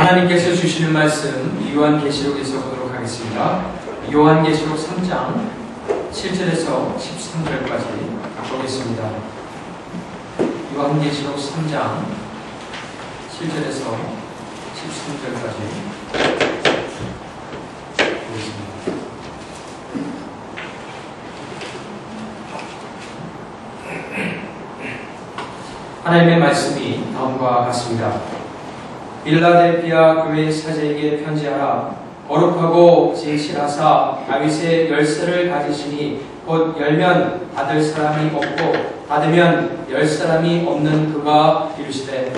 하나님께서 주시는 말씀 요한계시록에서 보도록 하겠습니다. 요한계시록 3장 7절에서 13절까지 보겠습니다. 요한계시록 3장 7절에서 13절까지 보겠습니다. 하나님의 말씀이 다음과 같습니다. 빌라델피아 교회 사제에게 편지하라. 거룩하고 진실하사 다윗의 열쇠를 가지시니 곧 열면 닫을 사람이 없고 닫으면 열 사람이 없는 그가 이르시되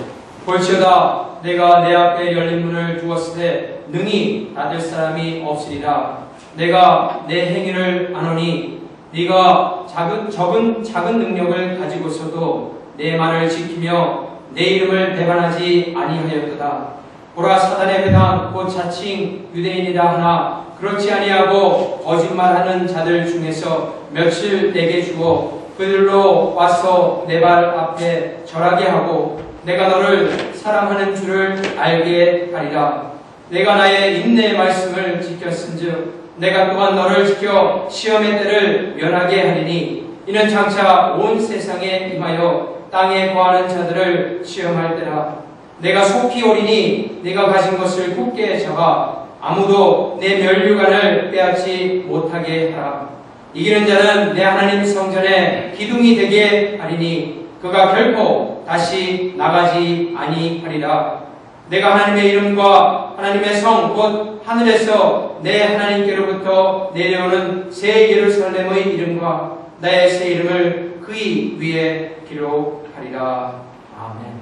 볼지어다 내가 내 앞에 열린 문을 두었으되 능히 닫을 사람이 없으리라. 내가 내 행위를 아노니 네가 작은 능력을 가지고서도 내 말을 지키며 내 이름을 배반하지 아니하였도다. 보라, 사단의 회당 곧 자칭 유대인이라 하나 그렇지 아니하고 거짓말하는 자들 중에서 며칠 내게 주어 그들로 와서 내 발 앞에 절하게 하고 내가 너를 사랑하는 줄을 알게 하리라. 내가 나의 인내의 말씀을 지켰은즉 내가 또한 너를 지켜 시험의 때를 면하게 하리니 이는 장차 온 세상에 임하여 땅에 거하는 자들을 시험할 때라. 내가 속히 오리니 네가 가진 것을 굳게 잡아 아무도 내 면류관을 빼앗지 못하게 하라. 이기는 자는 내 하나님 성전에 기둥이 되게 하리니 그가 결코 다시 나가지 아니하리라. 내가 하나님의 이름과 하나님의 성 곧 하늘에서 내 하나님께로부터 내려오는 새 예루살렘의 이름과 나의 새 이름을 그의 위에 기록하리라. 아멘.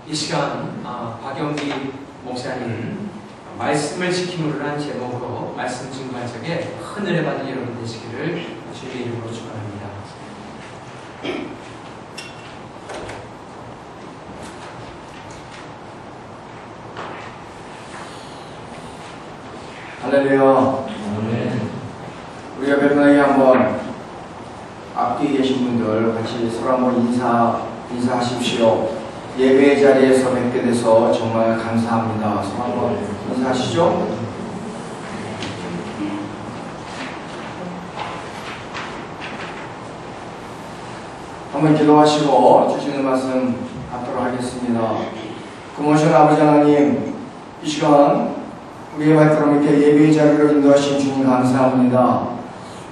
이 시간 박영기 목사님 말씀을 지킴으로 한 제목으로 말씀 증거할 적에 큰 은혜 받은 여러분 되시기를 주님의 이름으로 축원합니다. 할렐루야. 우리가 뵙는에 한번 앞뒤에 계신 분들 같이 서로 한번 인사하십시오. 예배의 자리에서 뵙게 돼서 정말 감사합니다. 서로 한번 인사하시죠. 한번 기도하시고 주시는 말씀 받도록 하겠습니다. 금오신 아버지 하나님, 이 시간 우리의 발걸음 이렇게 예배의 자리로 인도하신 주님 감사합니다.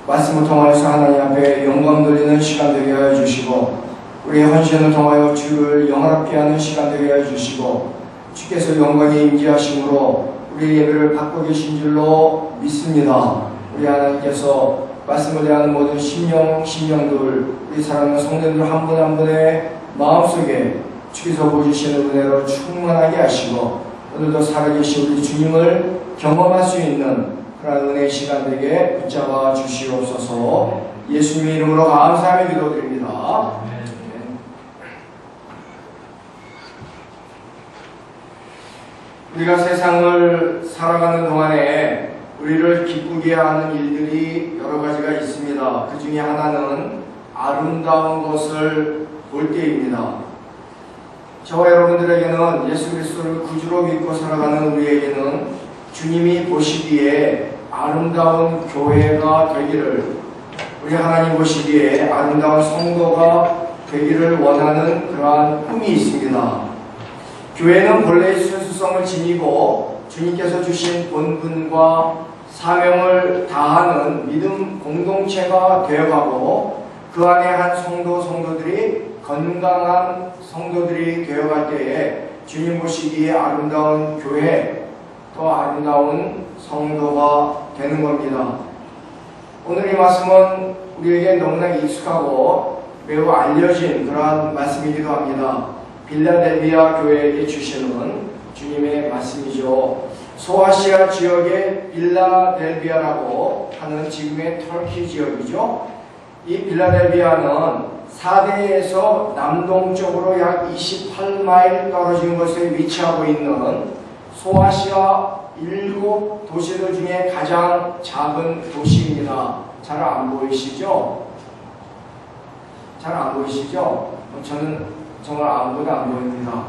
말씀을 통하여서 하나님 앞에 영광 돌리는 시간 되게 하여 주시고 우리의 헌신을 통하여 주를 영화롭게 하는 시간 되게 하여 주시고 주께서 영광에 임재하심으로 우리의 예배를 받고 계신 줄로 믿습니다. 우리 하나님께서 말씀을 대하는 모든 심령들 우리 사랑하는 성도들 한 분 한 분의 마음속에 주께서 보여주시는 은혜로 충만하게 하시고 오늘도 살아계신 우리 주님을 경험할 수 있는 그런 은혜의 시간 되게 붙잡아 주시옵소서. 예수님의 이름으로 감사하며 기도드립니다. 우리가 세상을 살아가는 동안에 우리를 기쁘게 하는 일들이 여러 가지가 있습니다. 그 중에 하나는 아름다운 것을 볼 때입니다. 저와 여러분들에게는 예수 그리스도를 구주로 믿고 살아가는 우리에게는 주님이 보시기에 아름다운 교회가 되기를, 우리 하나님 보시기에 아름다운 성도가 되기를 원하는 그러한 꿈이 있습니다. 교회는 본래의 순수성을 지니고 주님께서 주신 본분과 사명을 다하는 믿음 공동체가 되어가고 그 안에 한 성도들이 건강한 성도들이 되어갈 때에 주님 보시기에 아름다운 교회, 또 아름다운 성도가 되는 겁니다. 오늘 이 말씀은 우리에게 너무나 익숙하고 매우 알려진 그러한 말씀이기도 합니다. 빌라델비아 교회에게 주시는 주님의 말씀이죠. 소아시아 지역의 빌라델비아라고 하는 지금의 터키 지역이죠. 이 빌라델비아는 사대에서 남동쪽으로 약 28마일 떨어진 곳에 위치하고 있는 소아시아 7도시들 중에 가장 작은 도시입니다. 잘 안 보이시죠? 저는 정말 아무것도 안 보입니다.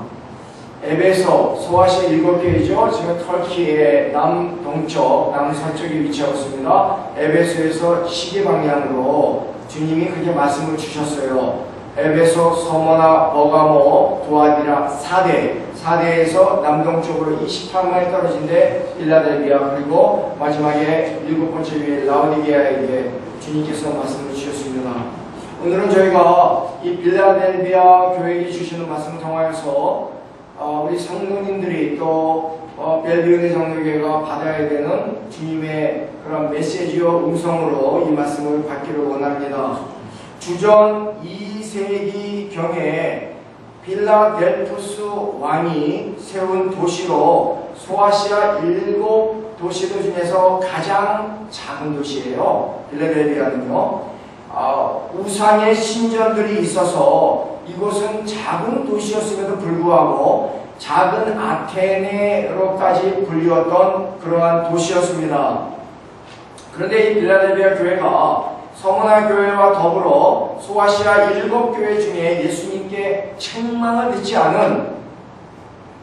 에베소, 소아시아 7개이죠. 지금 터키의 남동쪽, 남서쪽에 위치하고 있습니다. 에베소에서 시계 방향으로 주님이 그렇게 말씀을 주셨어요. 에베소, 서머나, 버가모, 두아디라, 사대에서 남동쪽으로 28마일 떨어진데 빌라델비아, 그리고 마지막에 7번째 위에 라오디게아에게 주님께서 말씀을 주셨습니다. 오늘은 저희가 이 빌라델비아 교회에 주시는 말씀을 통하여서 우리 성도님들이 또 벨비온의 장로교회가 받아야 되는 주님의 그런 메시지와 음성으로 이 말씀을 받기를 원합니다. 주전 2세기경에 빌라델푸스 왕이 세운 도시로 소아시아 7도시들 중에서 가장 작은 도시예요. 빌라델비아는요. 우상의 신전들이 있어서 이곳은 작은 도시였음에도 불구하고 작은 아테네로까지 불리웠던 그러한 도시였습니다. 그런데 이 빌라델비아 교회가 서머나 교회와 더불어 소아시아 7교회 중에 예수님께 책망을 듣지 않은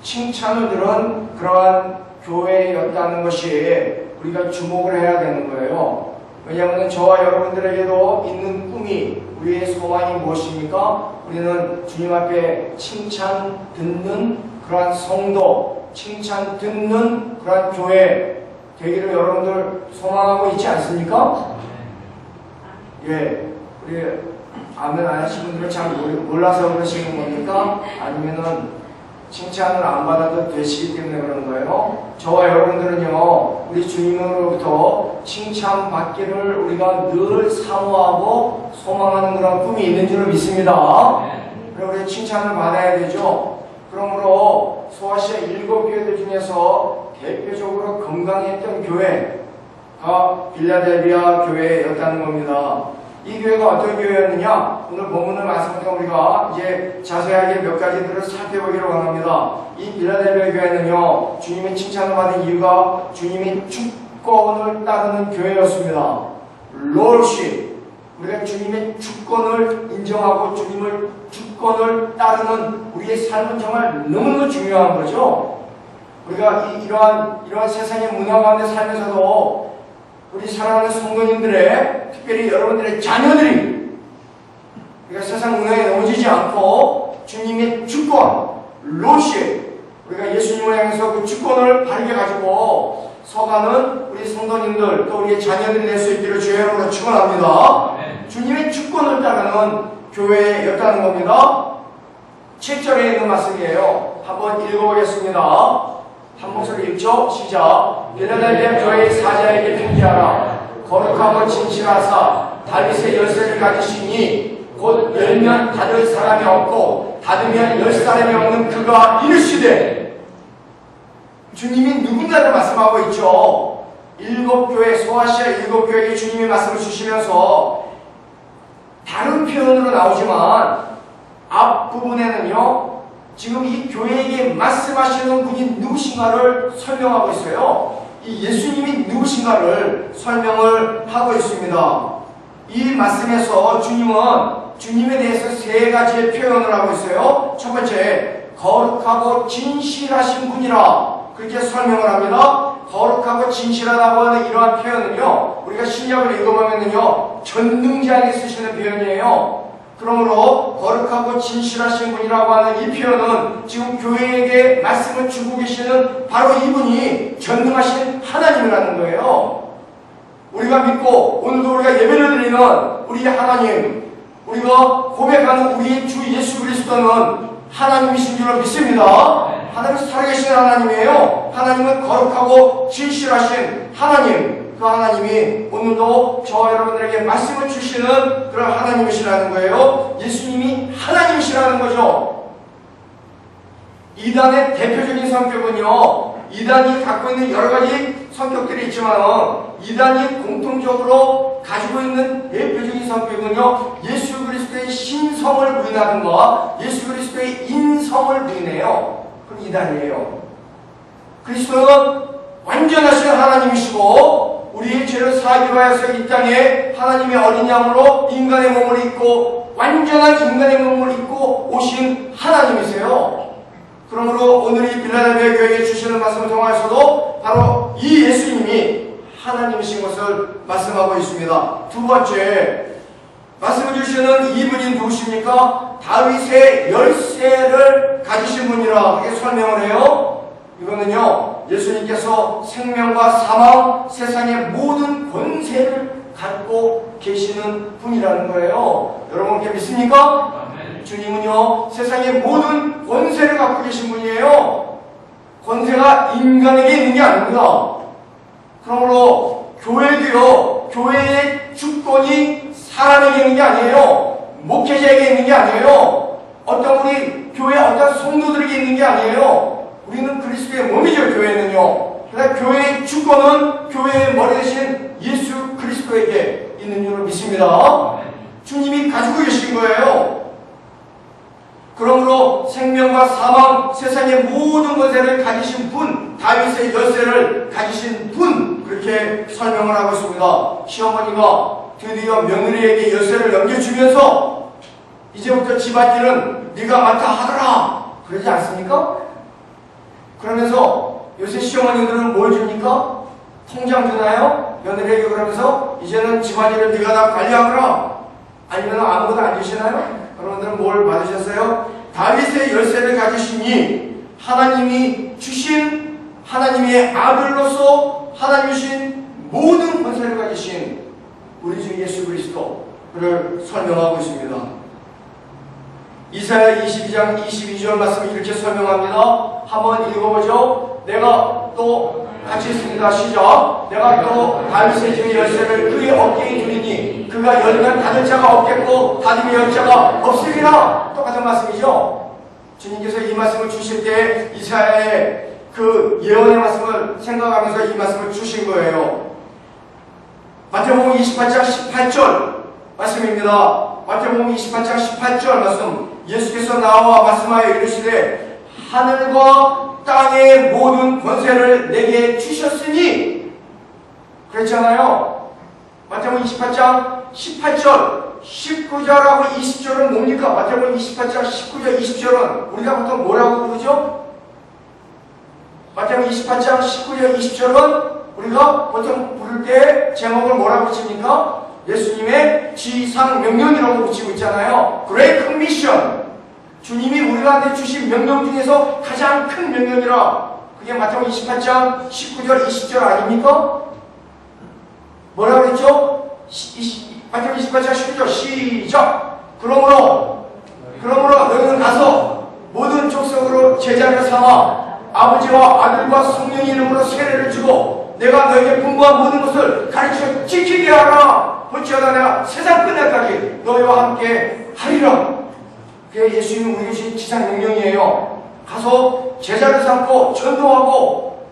칭찬을 들은 그러한 교회였다는 것이 우리가 주목을 해야 되는 거예요. 왜냐하면 저와 여러분들에게도 있는 꿈이, 우리의 소망이 무엇입니까? 우리는 주님 앞에 칭찬 듣는 그러한 성도, 칭찬 듣는 그러한 교회 되기를 여러분들 소망하고 있지 않습니까? 예, 우리 아멘 안 하시는 분들은 잘 몰라서 그러시는 겁니까? 아니면은 칭찬을 안 받아도 되시기 때문에 그러는 거예요. 저와 여러분들은요, 우리 주님으로부터 칭찬받기를 우리가 늘 사모하고 소망하는 그런 꿈이 있는 줄을 믿습니다. 그리고 우리 칭찬을 받아야 되죠. 그러므로 소아시아 7교회들 중에서 대표적으로 건강했던 교회가 빌라델비아 교회였다는 겁니다. 이 교회가 어떤 교회였느냐? 오늘 본문을 말씀드리면 우리가 이제 자세하게 몇 가지들을 살펴보기로 원합니다. 이 빌라델비아 교회는요, 주님의 칭찬을 받은 이유가 주님의 주권을 따르는 교회였습니다. 롤십, 우리가 주님의 주권을 인정하고 주님의 주권을 따르는 우리의 삶은 정말 너무너무 중요한 거죠. 우리가 이러한 세상의 문화 가운데 살면서도 우리 사랑하는 성도님들의, 특별히 여러분들의 자녀들이 우리가 세상 문화에 넘어지지 않고 주님의 주권, 롤십, 우리가 예수님을 향해서 그 주권을 바르게 가지고 서가는 우리 성도님들, 또 우리의 자녀들이 될 수 있기를 주의 이름으로 축원합니다. 주님의 주권을 따르는 교회였다는 겁니다. 7절에 있는 말씀이에요. 한번 읽어보겠습니다. 한 목소리 읽죠? 시작. 빌라델비아 교회의 사자에게 편지하라. 거룩하고 진실하사 다윗의 열쇠를 가지시니 곧 열면 닫을 사람이 없고 닫으면 열 사람이 없는 그가 이르시되, 주님이 누군가를 말씀하고 있죠. 7교회, 소아시아 7교회에게 주님이 말씀을 주시면서 다른 표현으로 나오지만 앞부분에는요, 지금 이 교회에게 말씀하시는 분이 누구신가를 설명하고 있어요. 이 예수님이 누구신가를 설명을 하고 있습니다. 이 말씀에서 주님은 주님에 대해서 3가지의 표현을 하고 있어요. 첫 번째, 거룩하고 진실하신 분이라 그렇게 설명을 합니다. 거룩하고 진실하다고 하는 이러한 표현은요, 우리가 신약을 읽어보면요, 전능자에게 쓰시는 표현이에요. 그러므로 거룩하고 진실하신 분이라고 하는 이 표현은 지금 교회에게 말씀을 주고 계시는 바로 이분이 전능하신 하나님이라는 거예요. 우리가 믿고 오늘도 우리가 예배를 드리는 우리 하나님, 우리가 고백하는 우리의 주 예수 그리스도는 하나님이신 줄을 믿습니다. 하나님은 살아계신 하나님이에요. 하나님은 거룩하고 진실하신 하나님, 그 하나님이 오늘도 저와 여러분들에게 말씀을 주시는 그런 하나님이시라는 거예요. 예수님이 하나님이시라는 거죠. 이단의 대표적인 성격은요, 이단이 갖고 있는 여러 가지 성격들이 있지만 이단이 공통적으로 가지고 있는 대표적인 성격은요, 예수 그리스도의 신성을 부인하든가 예수 그리스도의 인성을 부인해요. 그럼 이단이에요. 그리스도는 완전하신 하나님이시고 우리의 죄를 사하기로 하여서 이 땅에 하나님의 어린 양으로 인간의 몸을 입고 완전한 인간의 몸을 입고 오신 하나님 교회에 주시는 말씀을 통하여서도 바로 이 예수님이 하나님이신 것을 말씀하고 있습니다. 두 번째, 말씀을 주시는 이분이 누구십니까? 다윗의 열쇠를 가지신 분이라 그렇게 설명을 해요. 이거는요, 예수님께서 생명과 사망, 세상의 모든 권세를 갖고 계시는 분이라는 거예요. 여러분 그렇게 믿습니까? 주님은요, 세상의 모든 권세를 갖고 계신 분이에요. 권세가 인간에게 있는 게 아닙니다. 그러므로 교회도요, 교회의 주권이 사람에게 있는 게 아니에요. 목회자에게 있는 게 아니에요. 어떤 우리 교회 어떤 성도들에게 있는 게 아니에요. 우리는 그리스도의 몸이죠, 교회는요. 그러나 교회의 주권은 교회의 머리 대신 예수 그리스도에게 있는 줄을 믿습니다. 주님이 가지고 계신 거예요. 그러므로 생명과 사망, 세상의 모든 권세를 가지신 분, 다윗의 열쇠를 가지신 분, 그렇게 설명을 하고 있습니다. 시어머니가 드디어 며느리에게 열쇠를 넘겨주면서 이제부터 집안일은 네가 맡아 하더라, 그러지 않습니까? 그러면서 요새 시어머니들은 뭘 줍니까? 통장 주나요? 며느리에게. 그러면서 이제는 집안일을 네가 다 관리하거라. 아니면 아무것도 안 주시나요? 여러분들은 뭘 받으셨어요? 다윗의 열쇠를 가지시니 하나님이 주신, 하나님의 아들로서 하나님이 주신 모든 권세를 가지신 우리 주 예수 그리스도를 설명하고 있습니다. 이사야 22장 22절 말씀이 이렇게 설명합니다. 한번 읽어보죠. 내가 또 같이 있습니다. 시작. 내가 또 다윗의 집의 열쇠를 그의 어깨에 두리니 그가 열면 닫을 자가 없겠고 닫으면 열 자가 없으리라. 똑같은 말씀이죠. 주님께서 이 말씀을 주실 때 이사야의 그 예언의 말씀을 생각하면서 이 말씀을 주신 거예요. 마태복음 28장 18절 말씀입니다. 마태복음 28장 18절 말씀. 예수께서 나와 말씀하여 이르시되 하늘과 땅의 모든 권세를 내게 주셨으니, 그랬잖아요. 마태복음 28장 18절, 19절하고 20절은 뭡니까? 마태복음 28장 19절, 20절은 우리가 보통 뭐라고 부르죠? 마태복음 28장 19절, 20절은 우리가 보통 부를 때 제목을 뭐라고 붙입니까? 예수님의 지상명령이라고 붙이고 있잖아요. Great Commission. 주님이 우리한테 주신 명령 중에서 가장 큰 명령이라. 그게 마태복음 28장 19절 20절 아닙니까? 뭐라고 그랬죠? 마태복음 28장 19절 시작. 그러므로 너희는 가서 모든 족속으로 제자를 삼아 아버지와 아들과 성령의 이름으로 세례를 주고 내가 너희에게 분부한 모든 것을 가르쳐 지키게 하라. 어찌하다 내가 세상 끝날까지 너희와 함께 하리라. 그게 예수님이 우리에게 주신 지상 명령이에요. 가서 제자를 삼고 전도하고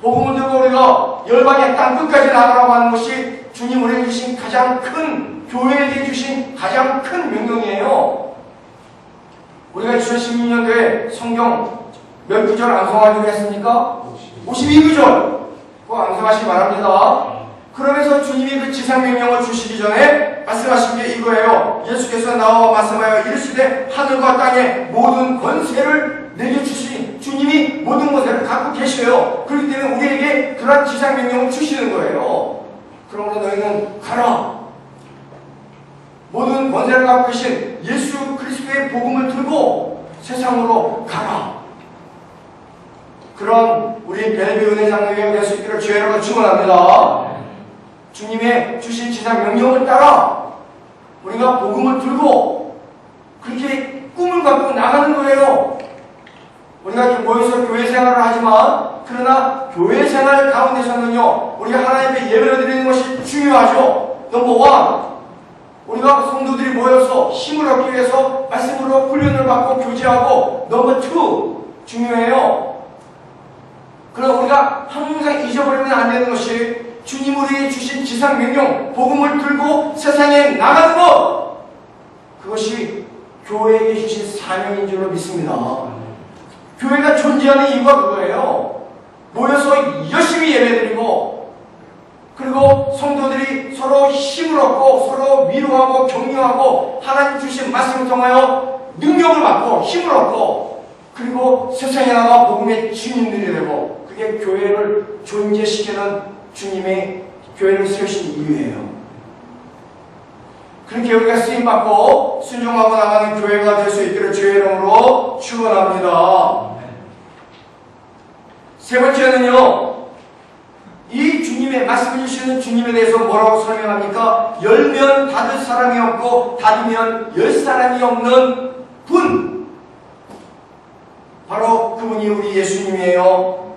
복음을 들고 우리가 열방의 땅 끝까지 나가라고 하는 것이 주님 우리에게 주신 가장 큰, 교회에게 주신 가장 큰 명령이에요. 우리가 2016년도에 성경 몇 구절 암송하기로 했습니까? 52구절. 그거 암송하시기 바랍니다. 그러면서 주님이 그 지상명령을 주시기 전에 말씀하신 게 이거예요. 예수께서 나와 말씀하여 이르시되 하늘과 땅의 모든 권세를 내게 주시니, 주님이 모든 권세를 갖고 계셔요. 그렇기 때문에 우리에게 그러한 지상명령을 주시는 거예요. 그러므로 너희는 가라. 모든 권세를 갖고 계신 예수 그리스도의 복음을 들고 세상으로 가라. 그런 우리 벨비 은혜 장로교회 될 수 있기를 주의 이름으로 축원합니다. 주님의 주신 지상 명령을 따라 우리가 복음을 들고 그렇게 꿈을 갖고 나가는 거예요. 우리가 이렇게 모여서 교회 생활을 하지만, 그러나 교회 생활 가운데서는요, 우리가 하나님 앞에 예배를 드리는 것이 중요하죠. 넘버 1, 우리가 성도들이 모여서 힘을 얻기 위해서 말씀으로 훈련을 받고 교제하고, 넘버 2, 중요해요. 그러나 우리가 항상 잊어버리면 안 되는 것이 주님 우리에게 주신 지상 명령, 복음을 들고 세상에 나가는 것, 그것이 교회에게 주신 사명인 줄로 믿습니다. 교회가 존재하는 이유가 그거예요. 모여서 열심히 예배드리고, 그리고 성도들이 서로 힘을 얻고 서로 위로하고 격려하고 하나님 주신 말씀을 통하여 능력을 받고 힘을 얻고, 그리고 세상에 나가 복음의 증인들이 되고, 그게 교회를 존재시키는 주님의 교회를 세우신 이유예요. 그렇게 우리가 쓰임받고 순종하고 나가는 교회가 될 수 있기를 주의 이름으로 축원합니다. 세 번째는요, 이 주님의 말씀해 주시는 주님에 대해서 뭐라고 설명합니까? 열면 닫을 사람이 없고 닫으면 열 사람이 없는 분, 바로 그분이 우리 예수님이에요.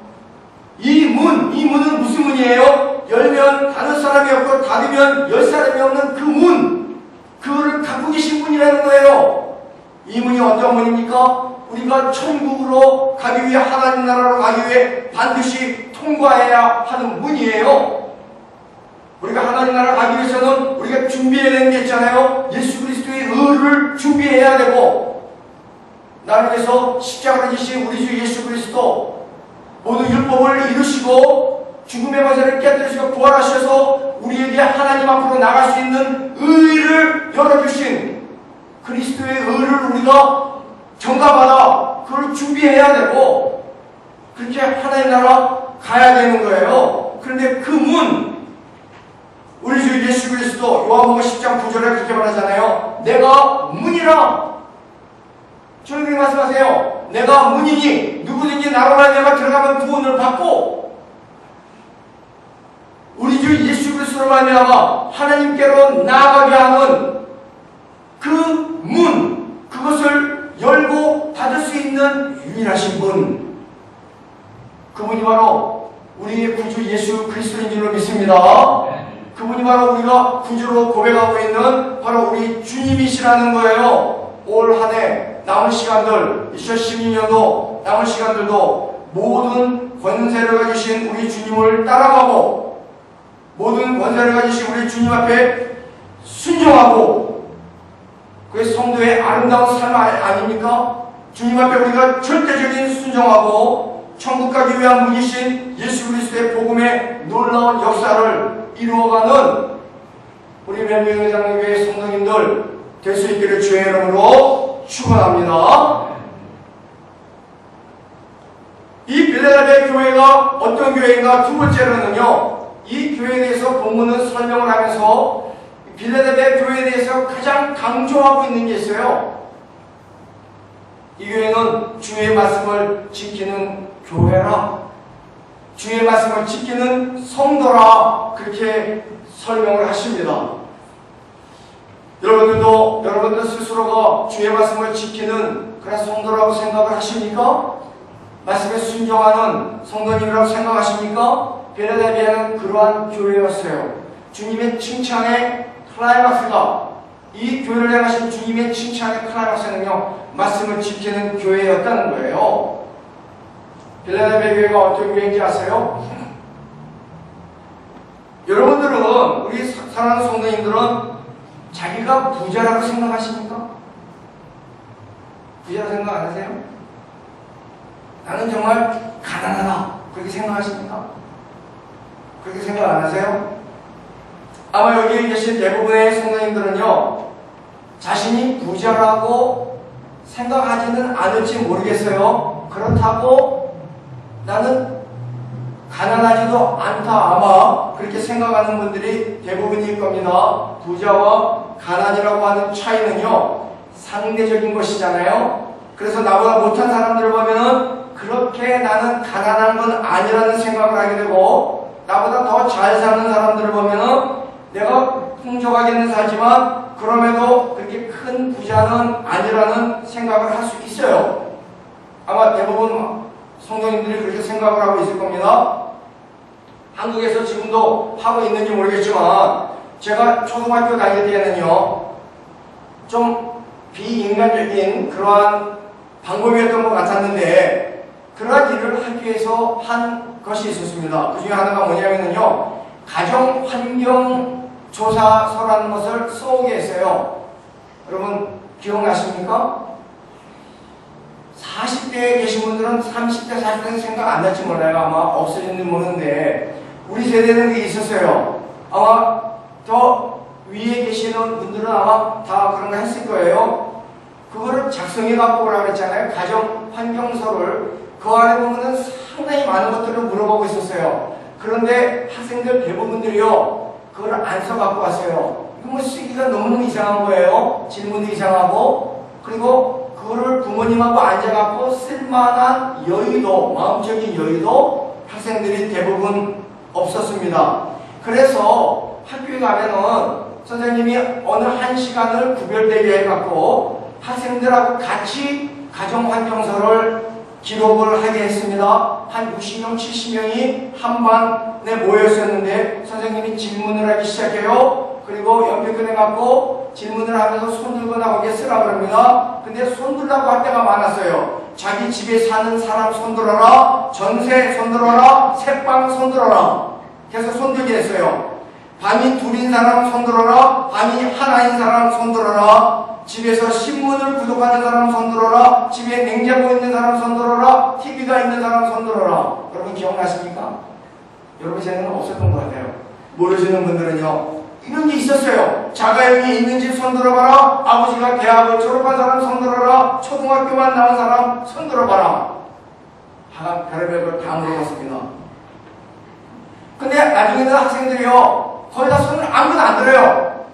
이 문은 무슨 문이에요? 열면 닫을 사람이 없고 닫으면 열 사람이 없는 그 문, 그거를 갖고 계신 분이라는 거예요. 이 문이 어떤 문입니까? 우리가 천국으로 가기 위해, 하나님 나라로 가기 위해 반드시 통과해야 하는 문이에요. 우리가 하나님 나라 가기 위해서는 우리가 준비해야 되는 게 있잖아요. 예수 그리스도의 의를 준비해야 되고, 나를 위해서 십자가를 지신 우리 주 예수 그리스도 모든 율법을 이루시고 죽음의 권세를 깨뜨리시고 부활하셔서 우리에게 하나님 앞으로 나갈 수 있는 의를 열어주신 그리스도의 의를 우리가 정가받아 그걸 준비해야 되고, 그렇게 하나님 나라 가야 되는 거예요. 그런데 그 문, 우리 주 예수 그리스도 요한복음 10장 9절에 그렇게 말하잖아요. 내가 문이라. 주님이 말씀하세요. 내가 문이니 누구든지 나로 말미암아 들어가면 구원을 받고, 우리 주 예수 그리스도로 말미암아 하나님께로 나아가게 하는 그 문, 그것을 열고 닫을 수 있는 유일하신 분, 그분이 바로 우리의 구주 예수 그리스도인 줄로 믿습니다. 그분이 바로 우리가 구주로 고백하고 있는 바로 우리 주님이시라는 거예요. 올 한 해 남은 시간들, 2016년도 남은 시간들도 모든 권세를 가지신 우리 주님을 따라가고, 모든 권세를 가지신 우리 주님 앞에 순종하고, 그게 성도의 아름다운 삶 아닙니까? 주님 앞에 우리가 절대적인 순종하고 천국 가기 위한 문이신 예수 그리스도의 복음의 놀라운 역사를 이루어가는 우리 멜명회장교회 성도님들 될 수 있기를 주의 이름으로 축원합니다. 이 빌레델비아 교회가 어떤 교회인가? 두 번째로는요, 이 교회에 대해서 본문은 설명을 하면서 빌레델비아 교회에 대해서 가장 강조하고 있는 게 있어요. 이 교회는 주의 말씀을 지키는 교회라, 주의 말씀을 지키는 성도라, 그렇게 설명을 하십니다. 여러분들 스스로가 주의 말씀을 지키는 그런 성도라고 생각을 하십니까? 말씀에 순종하는 성도님이라고 생각하십니까? 빌레델비아는 그러한 교회였어요. 주님의 칭찬의 클라이막스가, 이 교회를 향하신 주님의 칭찬의 클라이막스는요, 말씀을 지키는 교회였다는 거예요. 빌레델비아 교회가 어떤 교회인지 아세요? 여러분들은, 우리 사랑하는 성도님들은 자기가 부자라고 생각하십니까? 부자라고 생각 안 하세요? 나는 정말 가난하다, 그렇게 생각하십니까? 그렇게 생각 안 하세요? 아마 여기 계신 대부분의 성도님들은요, 자신이 부자라고 생각하지는 않을지 모르겠어요. 그렇다고 나는 가난하지도 않다, 아마 그렇게 생각하는 분들이 대부분일 겁니다. 부자와 가난이라고 하는 차이는요, 상대적인 것이잖아요. 그래서 나보다 못한 사람들을 보면은 그렇게 나는 가난한 건 아니라는 생각을 하게 되고, 나보다 더 잘 사는 사람들을 보면은 내가 풍족하게는 살지만 그럼에도 그렇게 큰 부자는 아니라는 생각을 할 수 있어요. 아마 대부분 성도님들이 그렇게 생각을 하고 있을 겁니다. 한국에서 지금도 하고 있는지 모르겠지만, 제가 초등학교 다닐 때는요, 좀 비인간적인 그러한 방법이었던 것 같았는데, 그러한 일을 학교에서 한 것이 있었습니다. 그 중에 하나가 뭐냐면요, 가정환경조사서라는 것을 써오게 했어요. 여러분 기억나십니까? 40대에 계신 분들은 30대, 40대는 생각 안 날지 몰라요. 아마 없어졌는지 모르는데, 우리 세대는 그게 있었어요. 아마 더 위에 계시는 분들은 아마 다 그런 거 했을 거예요. 그거를 작성해 갖고 오라고 그랬잖아요. 가정 환경서를. 그 안에 보면은 상당히 많은 것들을 물어보고 있었어요. 그런데 학생들 대부분들이요, 그걸 안 써갖고 왔어요. 이거 뭐 쓰기가 너무너무 이상한 거예요. 질문도 이상하고. 그리고 그거를 부모님하고 앉아갖고 쓸만한 여유도, 마음적인 여유도 학생들이 대부분 없었습니다. 그래서 학교에 가면은 선생님이 어느 한 시간을 구별되게 해갖고 학생들하고 같이 가정환경서를 기록을 하게 했습니다. 한 60명, 70명이 한 반에 모였었는데 선생님이 질문을 하기 시작해요. 그리고 연필 꺼내갖고 질문을 하면서 손 들고 나오게 쓰라고 합니다. 근데 손 들라고 할 때가 많았어요. 자기 집에 사는 사람 손 들어라, 전세 손 들어라, 새빵 손 들어라. 그래서 손 들게 했어요. 밤이 둘인 사람 손 들어라, 밤이 하나인 사람 손 들어라, 집에서 신문을 구독하는 사람 손 들어라, 집에 냉장고 있는 사람 손 들어라, TV가 있는 사람 손 들어라. 여러분 기억나십니까? 여러분 생각은 없었던 것 같아요. 모르시는 분들은요, 이런 게 있었어요. 자가용이 있는 집 손 들어봐라, 아버지가 대학을 졸업한 사람 손 들어라, 초등학교만 나온 사람 손 들어봐라. 하간 별의별 걸 다 물어봤습니다. 근데 나중에는 학생들이요, 거의 다 손을 아무도 안 들어요.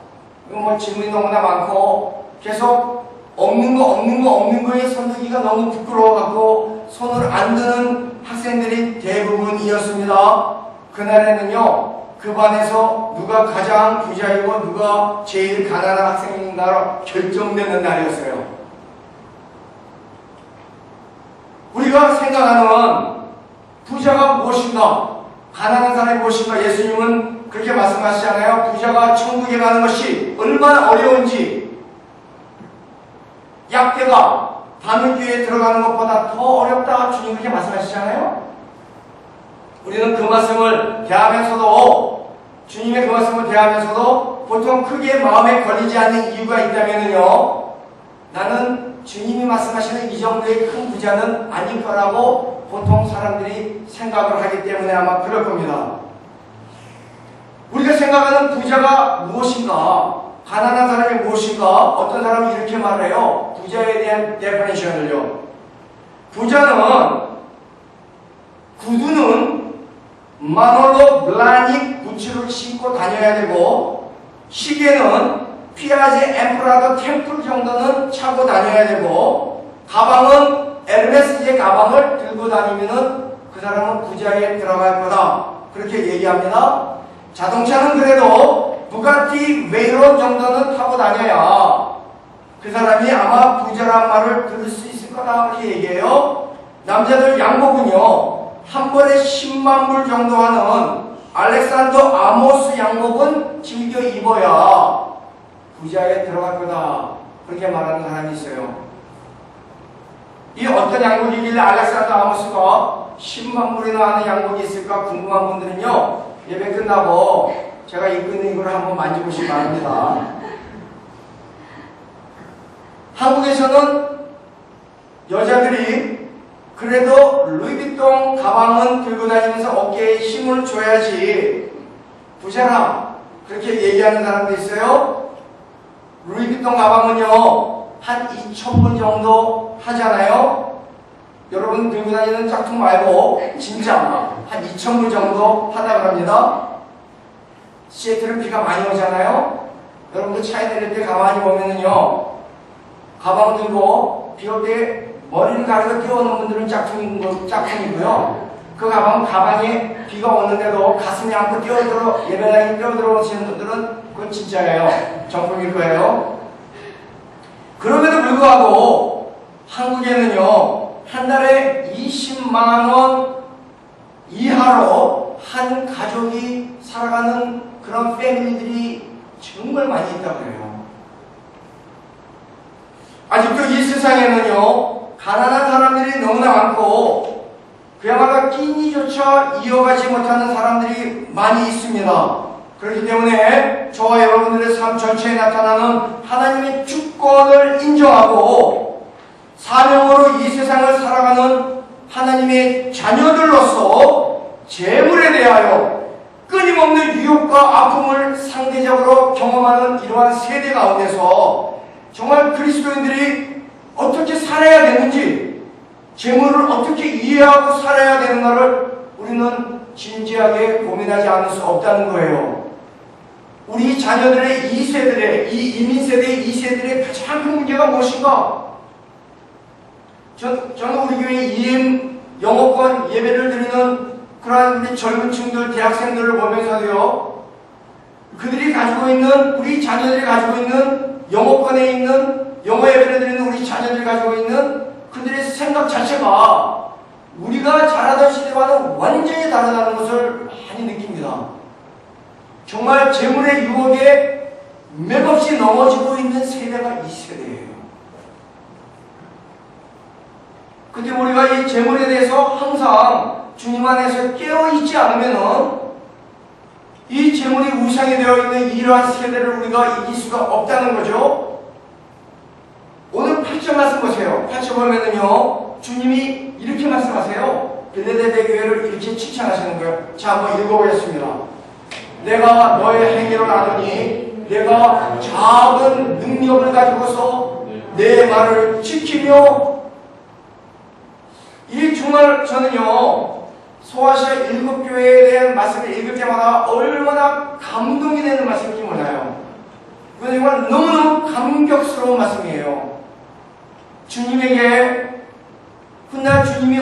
이거 뭐 질문이 너무나 많고 계속 없는 거에 손 들기가 너무 부끄러워갖고 손을 안 드는 학생들이 대부분이었습니다. 그날에는요, 그 반에서 누가 가장 부자이고 누가 제일 가난한 학생인가 결정되는 날이었어요. 우리가 생각하는 부자가 무엇인가, 가난한 사람이 무엇인가, 예수님은 그렇게 말씀하시잖아요. 부자가 천국에 가는 것이 얼마나 어려운지, 약대가 바늘귀에 들어가는 것보다 더 어렵다, 주님 그렇게 말씀하시잖아요. 우리는 그 말씀을 대하면서도, 주님의 그 말씀을 대하면서도 보통 크게 마음에 걸리지 않는 이유가 있다면요, 나는 주님이 말씀하시는 이 정도의 큰 부자는 아닐 거라고 보통 사람들이 생각을 하기 때문에 아마 그럴 겁니다. 우리가 생각하는 부자가 무엇인가, 가난한 사람이 무엇인가, 어떤 사람이 이렇게 말해요. 부자에 대한 데피니션을요. 부자는, 구두는 마놀로 블라닉 부츠를 신고 다녀야 되고, 시계는 피아제 엠프라도 템플 정도는 차고 다녀야 되고, 가방은 에르메스의 가방을 들고 다니면은 그 사람은 부자에 들어갈 거다. 그렇게 얘기합니다. 자동차는 그래도 부가티 웨이론 정도는 타고 다녀야 그 사람이 아마 부자란 말을 들을 수 있을 거다. 그렇게 얘기해요. 남자들 양복은요, 한 벌에 10만 불 정도 하는 알렉산더 아모스 양복은 즐겨 입어야 부자에 들어갈 거다. 그렇게 말하는 사람이 있어요. 이 어떤 양복이길래 알렉산더 아모스가 10만 불이나 하는 양복이 있을까 궁금한 분들은요, 예배 끝나고 제가 입고 있는 이걸 한번 만져보시기 바랍니다. 한국에서는 여자들이 그래도 루이비통 가방은 들고 다니면서 어깨에 힘을 줘야지 부자라 그렇게 얘기하는 사람도 있어요. 루이비통 가방은요, 한 2,000불 정도 하잖아요. 여러분 들고 다니는 짝퉁 말고 진짜 한 2,000불 정도 하다고 합니다. 시애틀은 비가 많이 오잖아요. 여러분들 차에 내릴 때 가만히 보면은요, 가방 들고 비 올 때 머리를 가리고 뛰어오는 분들은 짝퉁이고요. 그 가방에 비가 오는데도 가슴이 안고 예배당에 뛰어들어오시는 분들은 그건 진짜예요. 정품일 거예요. 그럼에도 불구하고 한국에는요, 한 달에 20만원 이하로 한 가족이 살아가는 그런 패밀리들이 정말 많이 있다고 해요. 아직도 이 세상에는요, 가난한 사람들이 너무나 많고 그야말로 끼니조차 이어가지 못하는 사람들이 많이 있습니다. 그렇기 때문에 저와 여러분들의 삶 전체에 나타나는 하나님의 주권을 인정하고 사명으로 이 세상을 살아가는 하나님의 자녀들로서 재물에 대하여 끊임없는 유혹과 아픔을 상대적으로 경험하는 이러한 세대 가운데서 정말 그리스도인들이 살아야 되는지, 재물을 어떻게 이해하고 살아야 되는가를 우리는 진지하게 고민하지 않을 수 없다는 거예요. 우리 자녀들의 2세들의, 이 이민세대의 2세들의 가장 큰 문제가 무엇인가? 저는 우리 교회 EM 영어권 예배를 드리는 그러한 우리 젊은 층들, 대학생들을 보면서도요, 그들이 가지고 있는, 우리 자녀들이 가지고 있는, 영어권에 있는, 영어 예배를 드리는 우리 자녀들이 가지고 있는 그들의 생각 자체가 우리가 자라던 시대와는 완전히 다르다는 것을 많이 느낍니다. 정말 재물의 유혹에 맥없이 넘어지고 있는 세대가 이 세대예요. 근데 우리가 이 재물에 대해서 항상 주님 안에서 깨어있지 않으면은 이 재물이 우상이 되어 있는 이러한 세대를 우리가 이길 수가 없다는 거죠. 오늘 8절 말씀 보세요. 8절 보면은요, 주님이 이렇게 말씀하세요. 빌레데베 교회를 이렇게 칭찬하시는 거예요. 자, 한번 읽어보겠습니다. 내가 너의 행위를 아노니 내가 작은 능력을 가지고서 내 말을 지키며, 이 정말 저는요, 소아시아 7교회에 대한 말씀을 읽을 때마다 얼마나 감동이 되는 말씀인지 몰라요. 이건 정말 너무너무 감격스러운 말씀이에요. 주님에게, 훗날 주님이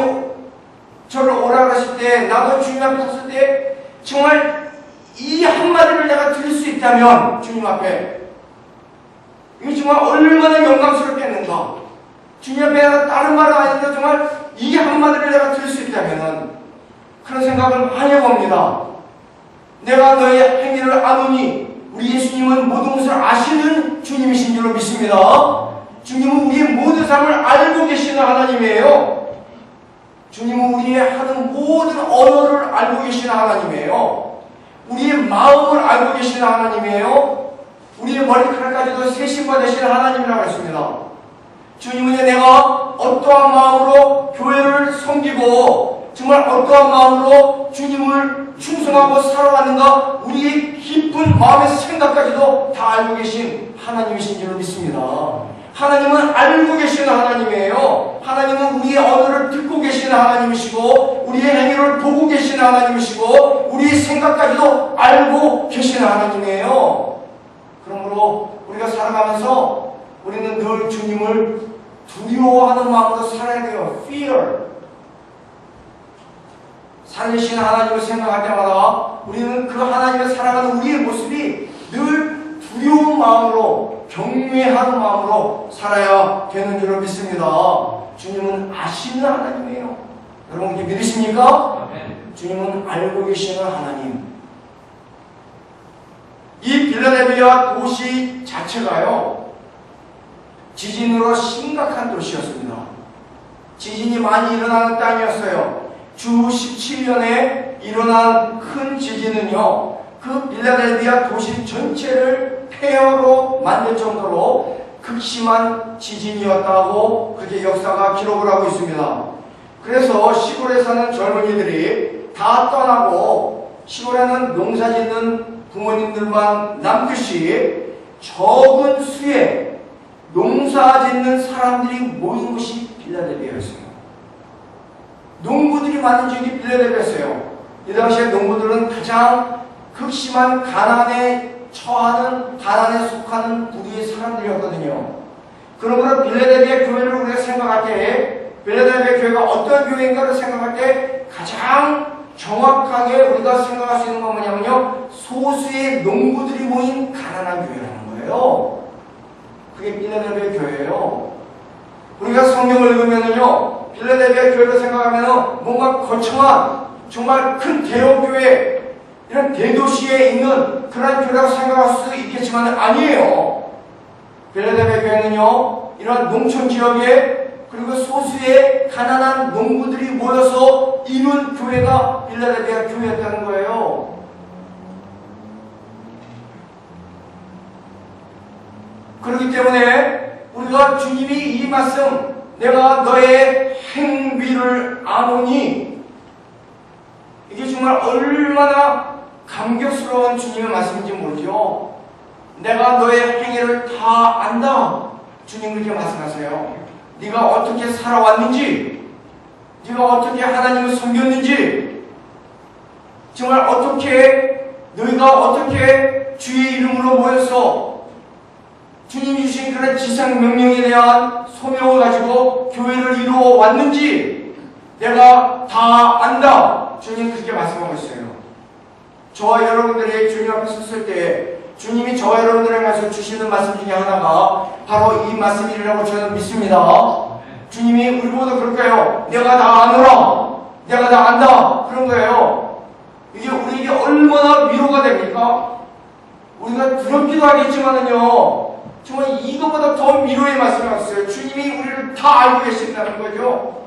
저를 오라 그러실 때, 나도 주님 앞에 섰을 때 정말 이 한마디를 내가 들을 수 있다면, 주님 앞에 이게 정말 얼마나 영광스럽겠는가. 주님 앞에 다른 말은 아닌데 정말 이 한마디를 내가 들을 수 있다면 그런 생각을 많이 해봅니다. 내가 너의 행위를 아노니, 우리 예수님은 모든 것을 아시는 주님이신 줄로 믿습니다. 주님은 우리의 모든 삶을 알고 계시는 하나님이에요. 주님은 우리의 하는 모든 언어를 알고 계시는 하나님이에요. 우리의 마음을 알고 계시는 하나님이에요. 우리의 머리카락까지도 세심과 되시는 하나님이라고 했습니다. 주님은 내가 어떠한 마음으로 교회를 섬기고 정말 어떠한 마음으로 주님을 충성하고 살아가는가, 우리의 깊은 마음의 생각까지도 다 알고 계신 하나님이신 줄 믿습니다. 하나님은 알고 계시는 하나님이에요. 하나님은 우리의 언어를 듣고 계시는 하나님이시고, 우리의 행위를 보고 계시는 하나님이시고, 우리의 생각까지도 알고 계시는 하나님이에요. 그러므로 우리가 살아가면서 우리는 늘 주님을 두려워하는 마음으로 살아야 돼요. Fear. 살리신 하나님을 생각할 때마다 우리는 그 하나님을 살아가는 우리의 모습이 늘 두려운 마음으로, 경외하는 마음으로 살아야 되는 줄을 믿습니다. 주님은 아시는 하나님이에요. 여러분 이게 믿으십니까? 주님은 알고 계시는 하나님. 이 빌라델비아 도시 자체가요, 지진으로 심각한 도시였습니다. 지진이 많이 일어나는 땅이었어요. 주 17년에 일어난 큰 지진은요, 그 빌라델비아 도시 전체를 폐허로 만들 정도로 극심한 지진이었다고 그렇게 역사가 기록을 하고 있습니다. 그래서 시골에 사는 젊은이들이 다 떠나고 시골에는 농사 짓는 부모님들만 남듯이 적은 수에 농사 짓는 사람들이 모인 곳이 빌라델비아였어요. 농부들이 많은 지역이 빌라델비아였어요. 이 당시에 농부들은 가장 극심한 가난에 처하는, 가난에 속하는 부류의 사람들이었거든요. 그러므로 빌라델비아 교회를 우리가 생각할 때, 빌라델비아 교회가 어떤 교회인가를 생각할 때 가장 정확하게 우리가 생각할 수 있는 건 뭐냐면요, 소수의 농부들이 모인 가난한 교회라는 거예요. 그게 빌라델비아 교회예요. 우리가 성경을 읽으면은요, 빌라델비아 교회를 생각하면은 뭔가 거창한 정말 큰 대형 교회, 이런 대도시에 있는 그런 교회라고 생각할 수 있겠지만 아니에요. 빌라델비아 교회는요, 이런 농촌 지역에 그리고 소수의 가난한 농부들이 모여서 이룬 교회가 빌라델비아 교회였다는 거예요. 그렇기 때문에 우리가 주님이 이 말씀, 내가 너의 행위를 아노니, 이게 정말 얼마나 감격스러운 주님의 말씀인지 모르죠. 내가 너의 행위를 다 안다. 주님 그렇게 말씀하세요. 네가 어떻게 살아왔는지, 네가 어떻게 하나님을 섬겼는지, 정말 어떻게 너희가 어떻게 주의 이름으로 모여서 주님이 주신 그런 지상 명령에 대한 소명을 가지고 교회를 이루어 왔는지 내가 다 안다. 주님 그렇게 말씀하고 있어요. 저와 여러분들이 주님 앞에 섰을 때 주님이 저와 여러분들에게 주시는 말씀 중에 하나가 바로 이 말씀이라고 저는 믿습니다. 주님이 우리보다 그럴 거예요. 내가 다 아노라. 내가 다 안다. 그런 거예요. 이게 우리에게 얼마나 위로가 됩니까? 우리가 두렵기도 하겠지만은요, 정말 이것보다 더 위로의 말씀이 왔어요. 주님이 우리를 다 알고 계신다는 거죠.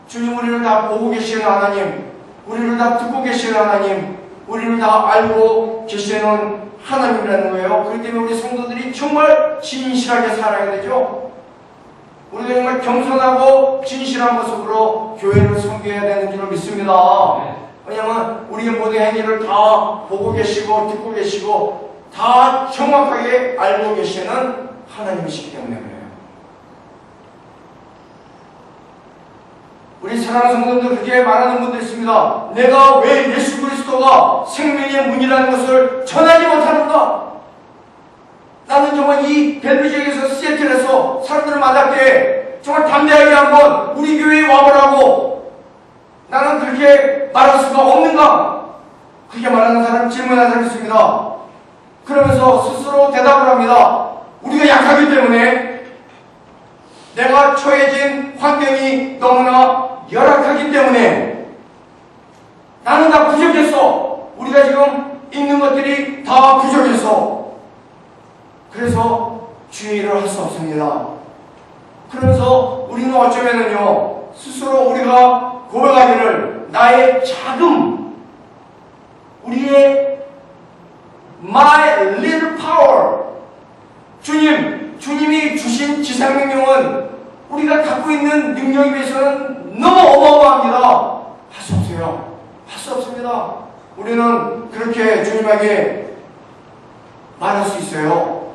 주님 우리를 다 보고 계시는 하나님, 우리를 다 듣고 계시는 하나님, 우리를 다 알고 계시는 하나님이라는 거예요. 그렇기 때문에 우리 성도들이 정말 진실하게 살아야 되죠. 우리가 정말 겸손하고 진실한 모습으로 교회를 섬겨야 되는 줄로 믿습니다. 왜냐하면 우리의 모든 행위를 다 보고 계시고 듣고 계시고 다 정확하게 알고 계시는 하나님이시기 때문에 그래요. 우리 사랑하는 성도들 그렇게 말하는 분들 있습니다. 내가 왜 예수 그리스도가 생명의 문이라는 것을 전하지 못하는가? 나는 정말 이 벨브지역에서 시애틀에서 사람들을 만날 때 정말 담대하게 한번 우리 교회에 와보라고 나는 그렇게 말할 수가 없는가? 그렇게 말하는 사람 질문하는 사람이 있습니다. 그러면서 스스로 대답을 합니다. 우리가 약하기 때문에, 내가 처해진 환경이 너무나 열악하기 때문에, 나는 다 부족했어. 우리가 지금 있는 것들이 다 부족했어. 그래서 주의 일을 할 수 없습니다. 그러면서 우리는 어쩌면은요, 스스로 우리가 고백하기를 나의 자금, 우리의 my little power, 주님이 주신 지상명령은 우리가 갖고 있는 능력에 비해서는 너무 어마어마합니다. 할 수 없어요. 할 수 없습니다. 우리는 그렇게 주님에게 말할 수 있어요.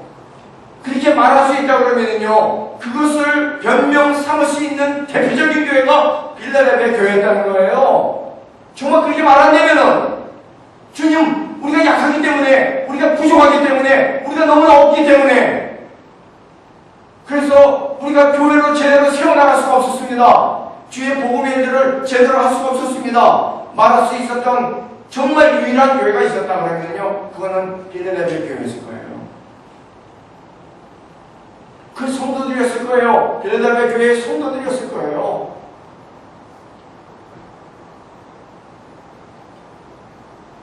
그렇게 말할 수 있다 그러면요, 그것을 변명 삼을 수 있는 대표적인 교회가 빌라델피아 교회였다는 거예요. 정말 그렇게 말한다면은, 주님, 우리가 약하기 때문에, 우리가 부족하기 때문에, 우리가 너무나 없기 때문에, 그래서 우리가 교회로 제대로 세워나갈 수가 없었습니다. 주의 복음의 일들을 제대로 할 수가 없었습니다. 말할 수 있었던 정말 유일한 교회가 있었다 그러면요, 그거는 빌라델피아 교회였을 거예요. 그 성도들이었을 거예요. 빌라델피아 교회의 성도들이었을 거예요.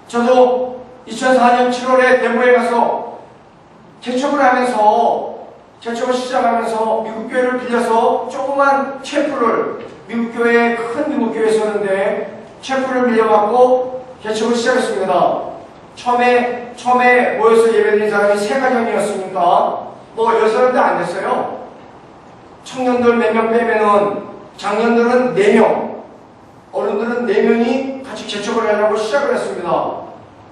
저도 2004년 7월에 대구에 가서 개척을 시작하면서 미국 교회를 빌려서 조그만 채플을, 미국 교회, 큰 미국 교회에 있었는데 채플을 빌려갖고 개척을 시작했습니다. 처음에 모여서 예배드린 사람이 3가정이었으니까 뭐 10사람도 안 됐어요. 청년들 몇 명 빼면은 장년들은 4명, 어른들은 4명이 같이 개척을 하려고 시작을 했습니다.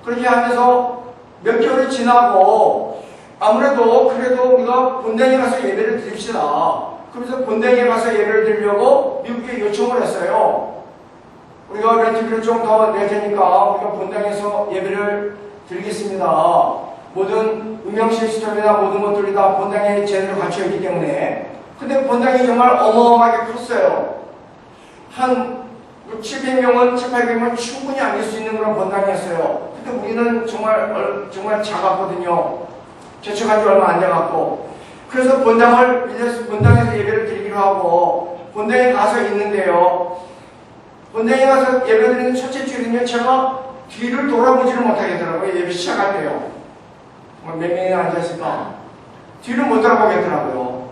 그렇게 하면서 몇 개월이 지나고 아무래도 그래도 우리가 본당에 가서 예배를 드립시다. 그래서 본당에 가서 예배를 드리려고 미국에 요청을 했어요. 우리가 렌트비를 좀 더 낼 테니까 우리가 본당에서 예배를 드리겠습니다. 모든 음향 시스템이나 모든 것들이 다 본당에 제대로 갖춰 있기 때문에. 근데 본당이 정말 어마어마하게 컸어요. 한 700명은, 700~800명은 충분히 앉을 수 있는 그런 본당이었어요. 근데 우리는 정말 작았거든요. 개척한 지 얼마 안 돼갖고. 그래서 본당에서 예배를 드리기로 하고, 본당에 가서 있는데요. 본당에 가서 예배 드리는 첫째 주일은요, 제가 뒤를 돌아보지를 못하겠더라고요. 예배 시작할 때요. 몇 명이나 앉아있을까? 뒤를 못 돌아보겠더라고요.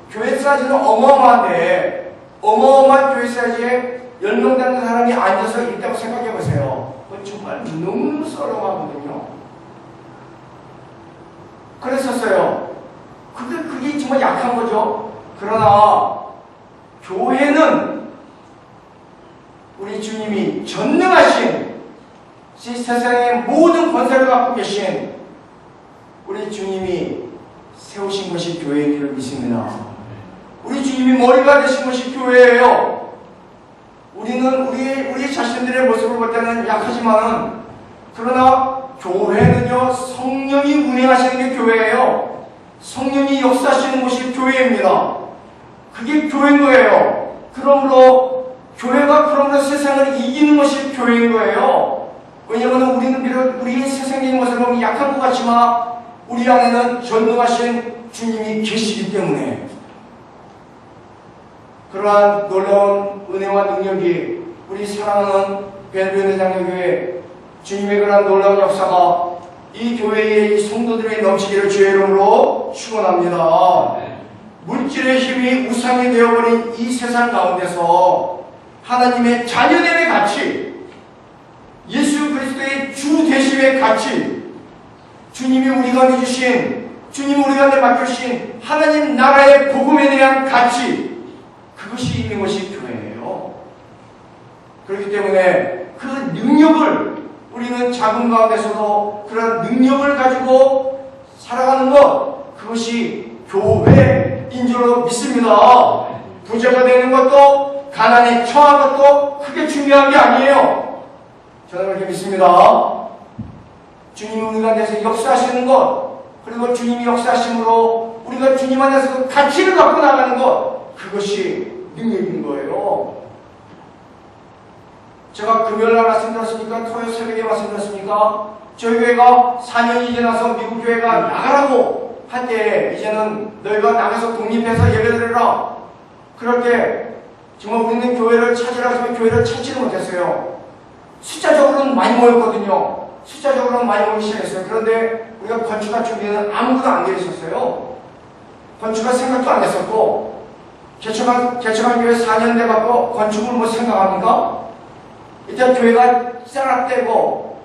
교회 사이즈는 어마어마한데, 어마어마한 교회 사이즈에 10명 되는 사람이 앉아서 있다고 생각해보세요. 그건 정말 너무너무 썰렁하거든요. 그랬었어요. 그게 정말 약한 거죠. 그러나 교회는 우리 주님이 전능하신, 세상의 모든 권세를 갖고 계신 우리 주님이 세우신 것이 교회인 줄 믿습니다. 우리 주님이 머리가 되신 것이 교회예요. 우리는 우리 자신들의 모습을 볼 때는 약하지만은, 그러나 교회는요, 성령이 운행하시는 게 교회예요. 성령이 역사하시는 곳이 교회입니다. 그게 교회인 거예요. 그러므로 교회가 세상을 이기는 것이 교회인 거예요. 왜냐하면 우리는 비록 우리의 세상적인 모습을 보면 약한 것 같지만 우리 안에는 전능하신 주님이 계시기 때문에, 그러한 놀라운 은혜와 능력이 우리 사랑하는 벨벳 장로교회 주님의 그러한 놀라운 역사가 이 교회의 이 성도들의 넘치기를 주의 이름으로 축원합니다. 물질의 힘이 우상이 되어버린 이 세상 가운데서 하나님의 자녀됨의 가치, 예수 그리스도의 주 되심의 가치, 주님이 우리 가운데 주신, 주님이 우리 가운데 맡겨주신 하나님 나라의 복음에 대한 가치, 그것이 있는 것이 교회예요. 그렇기 때문에 그 능력을, 우리는 작은 가운데서도 그런 능력을 가지고 살아가는 것, 그것이 교회인 줄로 믿습니다. 부자가 되는 것도 가난에 처한 것도 크게 중요한 게 아니에요. 저는 그렇게 믿습니다. 주님이 우리 가운데서 역사하시는 것, 그리고 주님이 역사하심으로 우리가 주님 안에서 그 가치를 갖고 나가는 것, 그것이 능력인 거예요. 제가 금요일날 말씀드렸습니까? 토요일 새벽에 말씀드렸습니까? 저희 교회가 4년이 지나서 미국 교회가 나가라고 할 때, 이제는 너희가 나가서 독립해서 예배드려라. 그럴 때 정말 우리는 교회를 찾으라고 했으면 교회를 찾지를 못했어요. 숫자적으로는 많이 모였거든요. 숫자적으로는 많이 모이기 시작했어요. 그런데 우리가 건축할 준비는 아무것도 안 되어 있었어요. 건축할 생각도 안 했었고, 개척한 교회 4년 돼갖고 건축을 뭐 생각합니까? 일단 교회가 셋업되고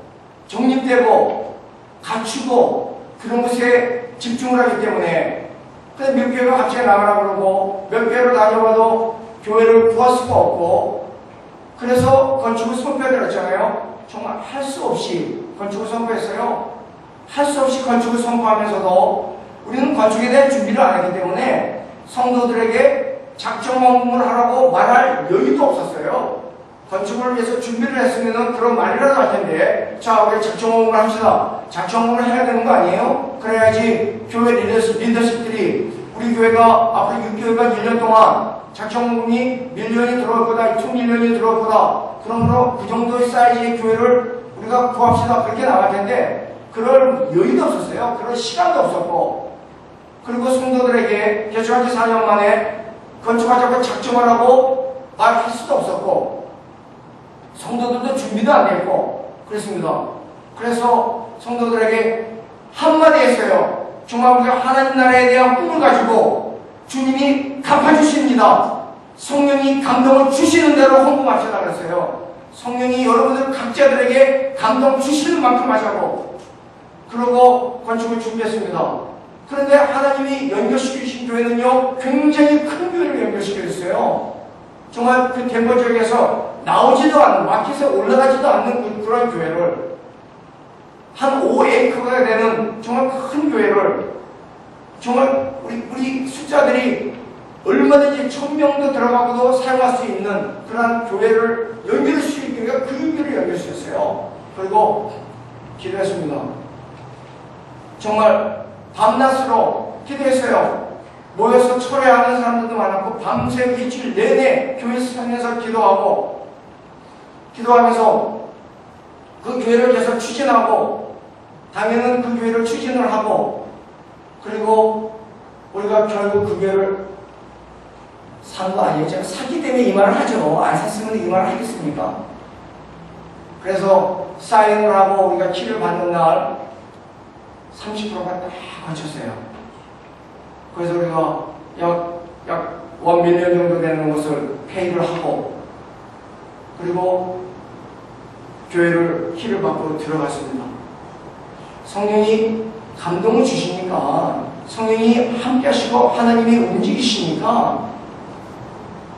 정립되고 갖추고 그런 것에 집중을 하기 때문에, 근데 몇 교회가 갑자기 나가라고 그러고 몇 교회를 다녀봐도 교회를 구할 수가 없고, 그래서 건축을 선포해드렸잖아요. 정말 할 수 없이 건축을 선포했어요. 할 수 없이 건축을 선포하면서도 우리는 건축에 대한 준비를 안 하기 때문에 성도들에게 작정원금을 하라고 말할 여유도 없었어요. 건축을 위해서 준비를 했으면 그런 말이라도 할 텐데, 자, 우리 작정원금을 합시다. 작정원금을 해야 되는 거 아니에요? 그래야지 교회 리더십들이, 우리 교회가 앞으로 6개월간 1년 동안 작정원금이 밀리언이 들어올 거다, 2밀리언이 들어올 거다. 그러므로 그 정도의 사이즈의 교회를 우리가 구합시다. 그렇게 나갈 텐데, 그럴 여유도 없었어요. 그럴 시간도 없었고, 그리고 성도들에게 개척한 지 4년 만에 건축하자고 작정을 하고 말할 수도 없었고, 성도들도 준비도 안 됐고 그랬습니다. 그래서 성도들에게 한마디 했어요. 정말 우리가 하나님 나라에 대한 꿈을 가지고 주님이 갚아주십니다. 성령이 감동을 주시는 대로 헌금합시다 그랬어요. 성령이 여러분들 각자들에게 감동 주시는 만큼 하자고, 그러고 건축을 준비했습니다. 그런데 하나님이 연결시키신 교회는요, 굉장히 큰 교회를 연결시켜줬어요. 정말 그 덴버 지역에서 나오지도 않는, 마켓에 올라가지도 않는 그런 교회를, 한 5에이커가 되는 정말 큰 교회를, 정말 우리 숫자들이 얼마든지 1000명도 들어가고도 사용할 수 있는 그런 교회를 연결할 수 있으니까 그 교회를 연결시켰어요. 그리고 기도했습니다. 정말 밤낮으로 기도했어요. 모여서 철회하는 사람들도 많았고, 밤새 일주일 내내 교회 사면서 기도하면서 그 교회를 계속 추진하고, 당연히 그 교회를 추진을 하고, 그리고 우리가 결국 그 교회를 산 거 아니에요? 제가 샀기 때문에 이 말을 하죠. 안 샀으면 이 말을 하겠습니까? 그래서 사인을 하고 우리가 키를 받는 날 30%가 딱 거쳤어요. 그래서 우리가 약 1밀리언 정도 되는 것을 페이를 하고, 그리고 교회를 키를 받고 들어갔습니다. 성령이 감동을 주시니까, 성령이 함께 하시고 하나님이 움직이시니까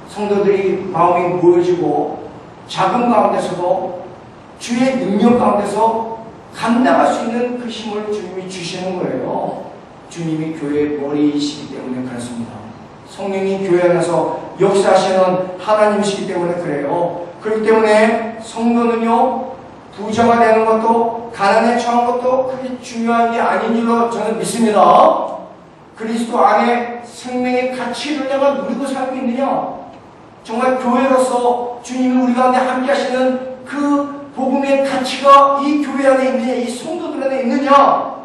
성도들이 마음이 모여지고 작은 가운데서도 주의 능력 가운데서 감당할 수 있는 그 힘을 주님이 주시는 거예요. 주님이 교회의 머리이시기 때문에 그렇습니다. 성령이 교회 안에서 역사하시는 하나님이시기 때문에 그래요. 그렇기 때문에 성도는요, 부자가 되는 것도 가난에 처한 것도 그렇게 중요한 게 아닌 줄로 저는 믿습니다. 그리스도 안에 생명의 가치를 내가 누리고 살고 있느냐? 정말 교회로서 주님이 우리 가운데 함께 하시는 그 복음의 가치가 이 교회 안에 있느냐? 이 성도들 안에 있느냐?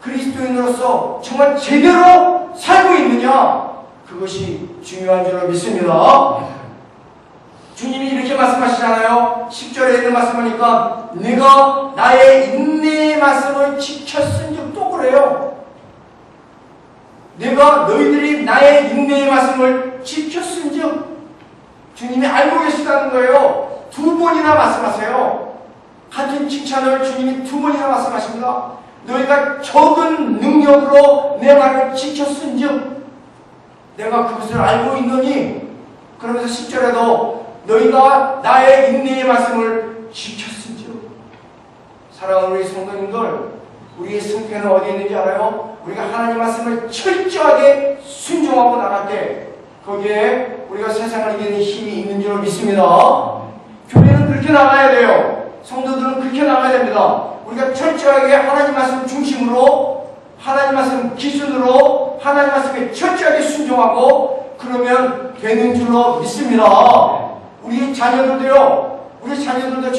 그리스도인으로서 정말 제대로 살고 있느냐? 그것이 중요한 줄로 믿습니다. 주님이 이렇게 말씀하시잖아요. 10절에 있는 말씀하니까 내가 나의 인내의 말씀을 지켰은즉 또 그래요. 내가 너희들이 나의 인내의 말씀을 지켰은즉 주님이 알고 계시다는 거예요. 2번이나 말씀하세요. 같은 칭찬을 주님이 2번이나 말씀하십니다. 너희가 적은 능력으로 내 말을 지켰은즉 내가 그것을 알고 있노니, 그러면서 10절에도 너희가 나의 인내의 말씀을 지켰은즉. 사랑하는 우리 성도님들, 우리의 승패는 어디에 있는지 알아요? 우리가 하나님 말씀을 철저하게 순종하고 나갈 때 거기에 우리가 세상을 이기는 힘이 있는 줄 믿습니다. 교회는 그렇게 나가야 돼요. 성도들은 그렇게 나가야 됩니다. 우리가 철저하게 하나님 말씀 중심으로, 하나님 말씀 기준으로 하나님 말씀에 철저하게 순종하고 그러면 되는 줄로 믿습니다. 우리 자녀들도요, 우리 자녀들도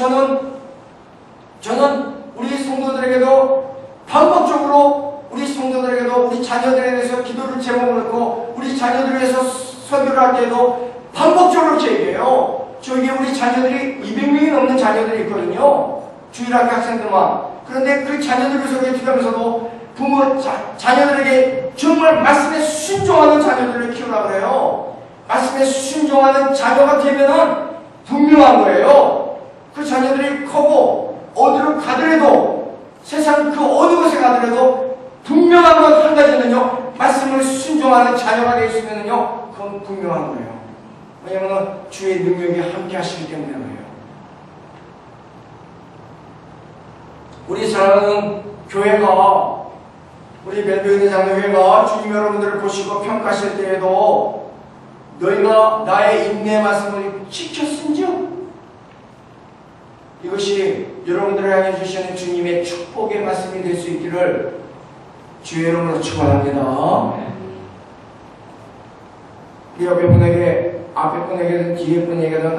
저는 우리 성도들에게도 반복적으로 우리 성도들에게도 우리 자녀들에 대해서 기도를 제목을 놓고 우리 자녀들에 대해서 설교를 할 때에도 반복적으로 이렇게 얘기해요. 저기 우리 자녀들이 200명이 넘는 자녀들이 있거든요. 주일학교 학생들만. 그런데 그 자녀들을 위해서 기도하면서도 부모, 자녀들에게 정말 말씀에 순종하는 자녀들을 키우라고 그래요. 말씀에 순종하는 자녀가 되면은 분명한 거예요. 그 자녀들이 크고 어디로 가더라도 세상 그 어느 곳에 가더라도 분명한 것 한 가지는요, 말씀을 순종하는 자녀가 되어 있으면요, 그건 분명한 거예요. 왜냐하면 주의 능력이 함께 하시기 때문에 그래요. 우리 사랑하는 교회가, 우리 멜로디 장로교회가 주님 여러분들을 보시고 평가하실 때에도 너희가 나의 인내 말씀을 지켰은즉 이것이 여러분들을 향해 주시는 주님의 축복의 말씀이 될 수 있기를 주의 이름으로 축원합니다. 우리 옆에 분에게, 앞에 분에게든 뒤에 분에게든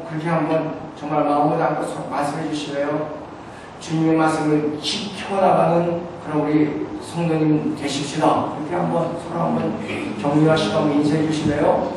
그렇게 한번 정말 마음을 담고 말씀해 주시래요. 주님의 말씀을 지켜나가는 그런 우리 성도님 되십시다. 이렇게 한번 서로 한번 격려하시고 한번 인사해 주실래요?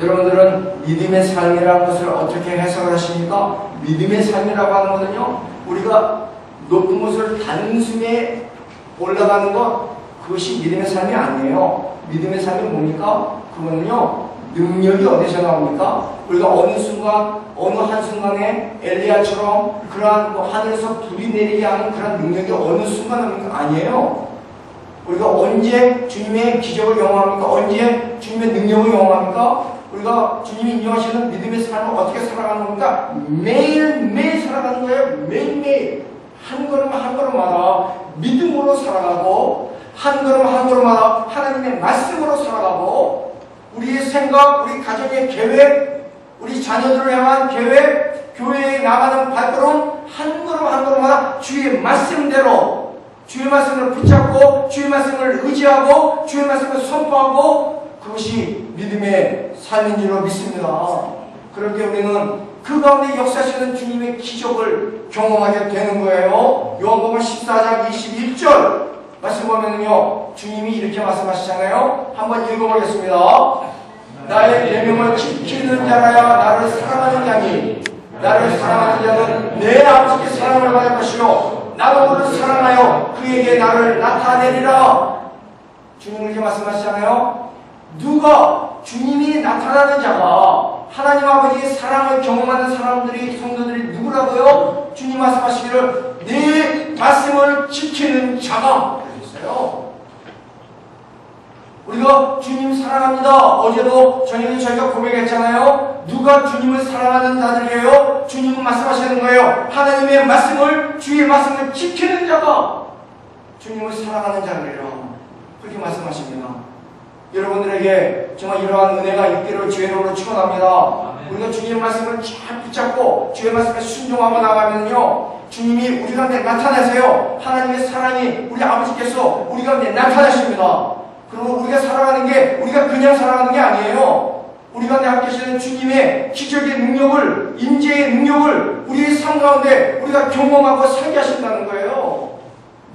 여러분들은 믿음의 삶이라는 것을 어떻게 해석을 하십니까? 믿음의 삶이라고 하는 것은요, 우리가 높은 곳을 단숨에 올라가는 것, 그것이 믿음의 삶이 아니에요. 믿음의 삶이 뭡니까? 그거는요, 능력이 어디서 나옵니까? 우리가 어느 순간, 어느 한순간에 엘리야처럼 그러한 하늘에서 불이 내리게 하는 그런 능력이 어느 순간 나옵니까? 아니에요. 우리가 언제 주님의 기적을 경험합니까? 언제 주님의 능력을 경험합니까? 우리가 주님이 인정하시는 믿음의 삶을 어떻게 살아가는 겁니까? 매일매일 살아가는 거예요. 매일매일. 한 걸음 한 걸음마다 믿음으로 살아가고, 한 걸음 한 걸음마다 하나님의 말씀으로 살아가고, 우리의 생각, 우리 가정의 계획, 우리 자녀들을 향한 계획, 교회에 나가는 발걸음, 한 걸음 한 걸음마다 주의 말씀대로, 주의 말씀을 붙잡고, 주의 말씀을 의지하고, 주의 말씀을 선포하고, 그것이 믿음의 삶인 줄로 믿습니다. 그럴 때 우리는 그 가운데 역사하시는 주님의 기적을 경험하게 되는 거예요. 요한복음 14장 21절 말씀 보면요, 주님이 이렇게 말씀하시잖아요. 한번 읽어보겠습니다. 나의 계명을 지키는 자라야 나를 사랑하는 자니, 나를 사랑하는 자는 내 아버지께 사랑을 받을 것이요 나도 그를 사랑하여 그에게 나를 나타내리라. 주님은 이렇게 말씀하시잖아요. 누가, 주님이 나타나는 자가, 하나님 아버지의 사랑을 경험하는 사람들이, 성도들이 누구라고요? 주님 말씀하시기를 내 말씀을 지키는 자가 그랬어요. 우리가 주님 사랑합니다. 어제도 저녁에 저희가 고백했잖아요. 누가 주님을 사랑하는 자들이에요? 주님은 말씀하시는 거예요. 하나님의 말씀을, 주의 말씀을 지키는 자가 주님을 사랑하는 자들이라. 그렇게 말씀하십니다. 여러분들에게 정말 이러한 은혜가 있기를 주의 이름으로 축원합니다. 우리가 주님의 말씀을 잘 붙잡고 주의 말씀에 순종하고 나가면요, 주님이 우리 가운데 나타나세요. 하나님의 사랑이 우리 아버지께서 우리 가운데 나타나십니다. 그리고 우리가 살아가는 게 우리가 그냥 살아가는 게 아니에요. 우리 가운데 함께 계시는 주님의 기적의 능력을, 임재의 능력을 우리의 삶 가운데 우리가 경험하고 살게 하신다는 거예요.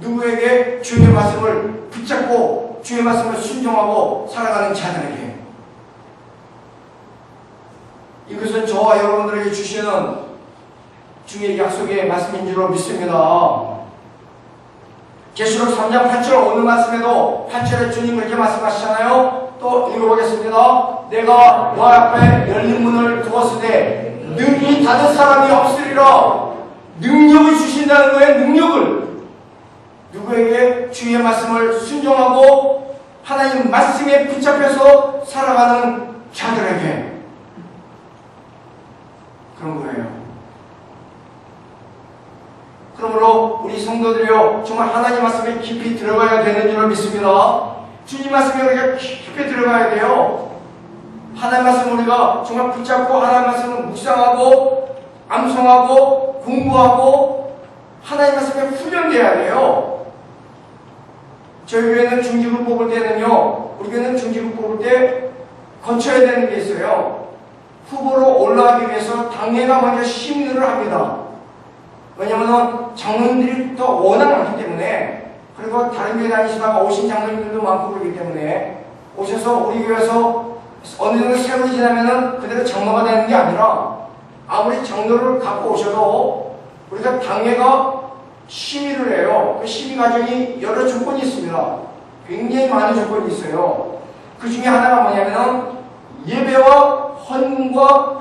누구에게 주의 말씀을 붙잡고 주의 말씀을 순종하고 살아가는 자들에게. 이것은 저와 여러분들에게 주시는 주의 약속의 말씀인 줄로 믿습니다. 계시록 3장 8절 오늘 말씀에도 8절에 주님 이렇게 말씀하시잖아요. 또 읽어보겠습니다. 내가 너 앞에 열린 문을 두었으되 능히 닫은 사람이 없으리라. 능력을 주신다는 거예요. 능력을. 누구에게? 주의 말씀을 순종하고 하나님 말씀에 붙잡혀서 살아가는 자들에게 그런 거예요. 그러므로 우리 성도들이요, 정말 하나님 말씀에 깊이 들어가야 되는 줄을 믿습니다. 주님 말씀에 우리가 깊이 들어가야 돼요. 하나님 말씀 우리가 정말 붙잡고 하나님 말씀을 묵상하고 암송하고 공부하고 하나님 말씀에 훈련돼야 돼요. 저희 교회는 중직을 뽑을 때는요, 우리 교회는 중직을 뽑을 때 거쳐야 되는 게 있어요. 후보로 올라가기 위해서 당회가 먼저 심의를 합니다. 왜냐하면 장로님들이 더 워낙 많기 때문에, 그리고 다른 교회 다니시다가 오신 장로님들도 많고 그러기 때문에 오셔서 우리 교회에서 어느 정도 세월이 지나면은 그대로 장로가 되는 게 아니라 아무리 장로를 갖고 오셔도 우리가 당회가 심의를 해요. 그 심의 과정이 여러 조건이 있습니다. 굉장히 많은 조건이 있어요. 그 중에 하나가 뭐냐면은 예배와 헌금과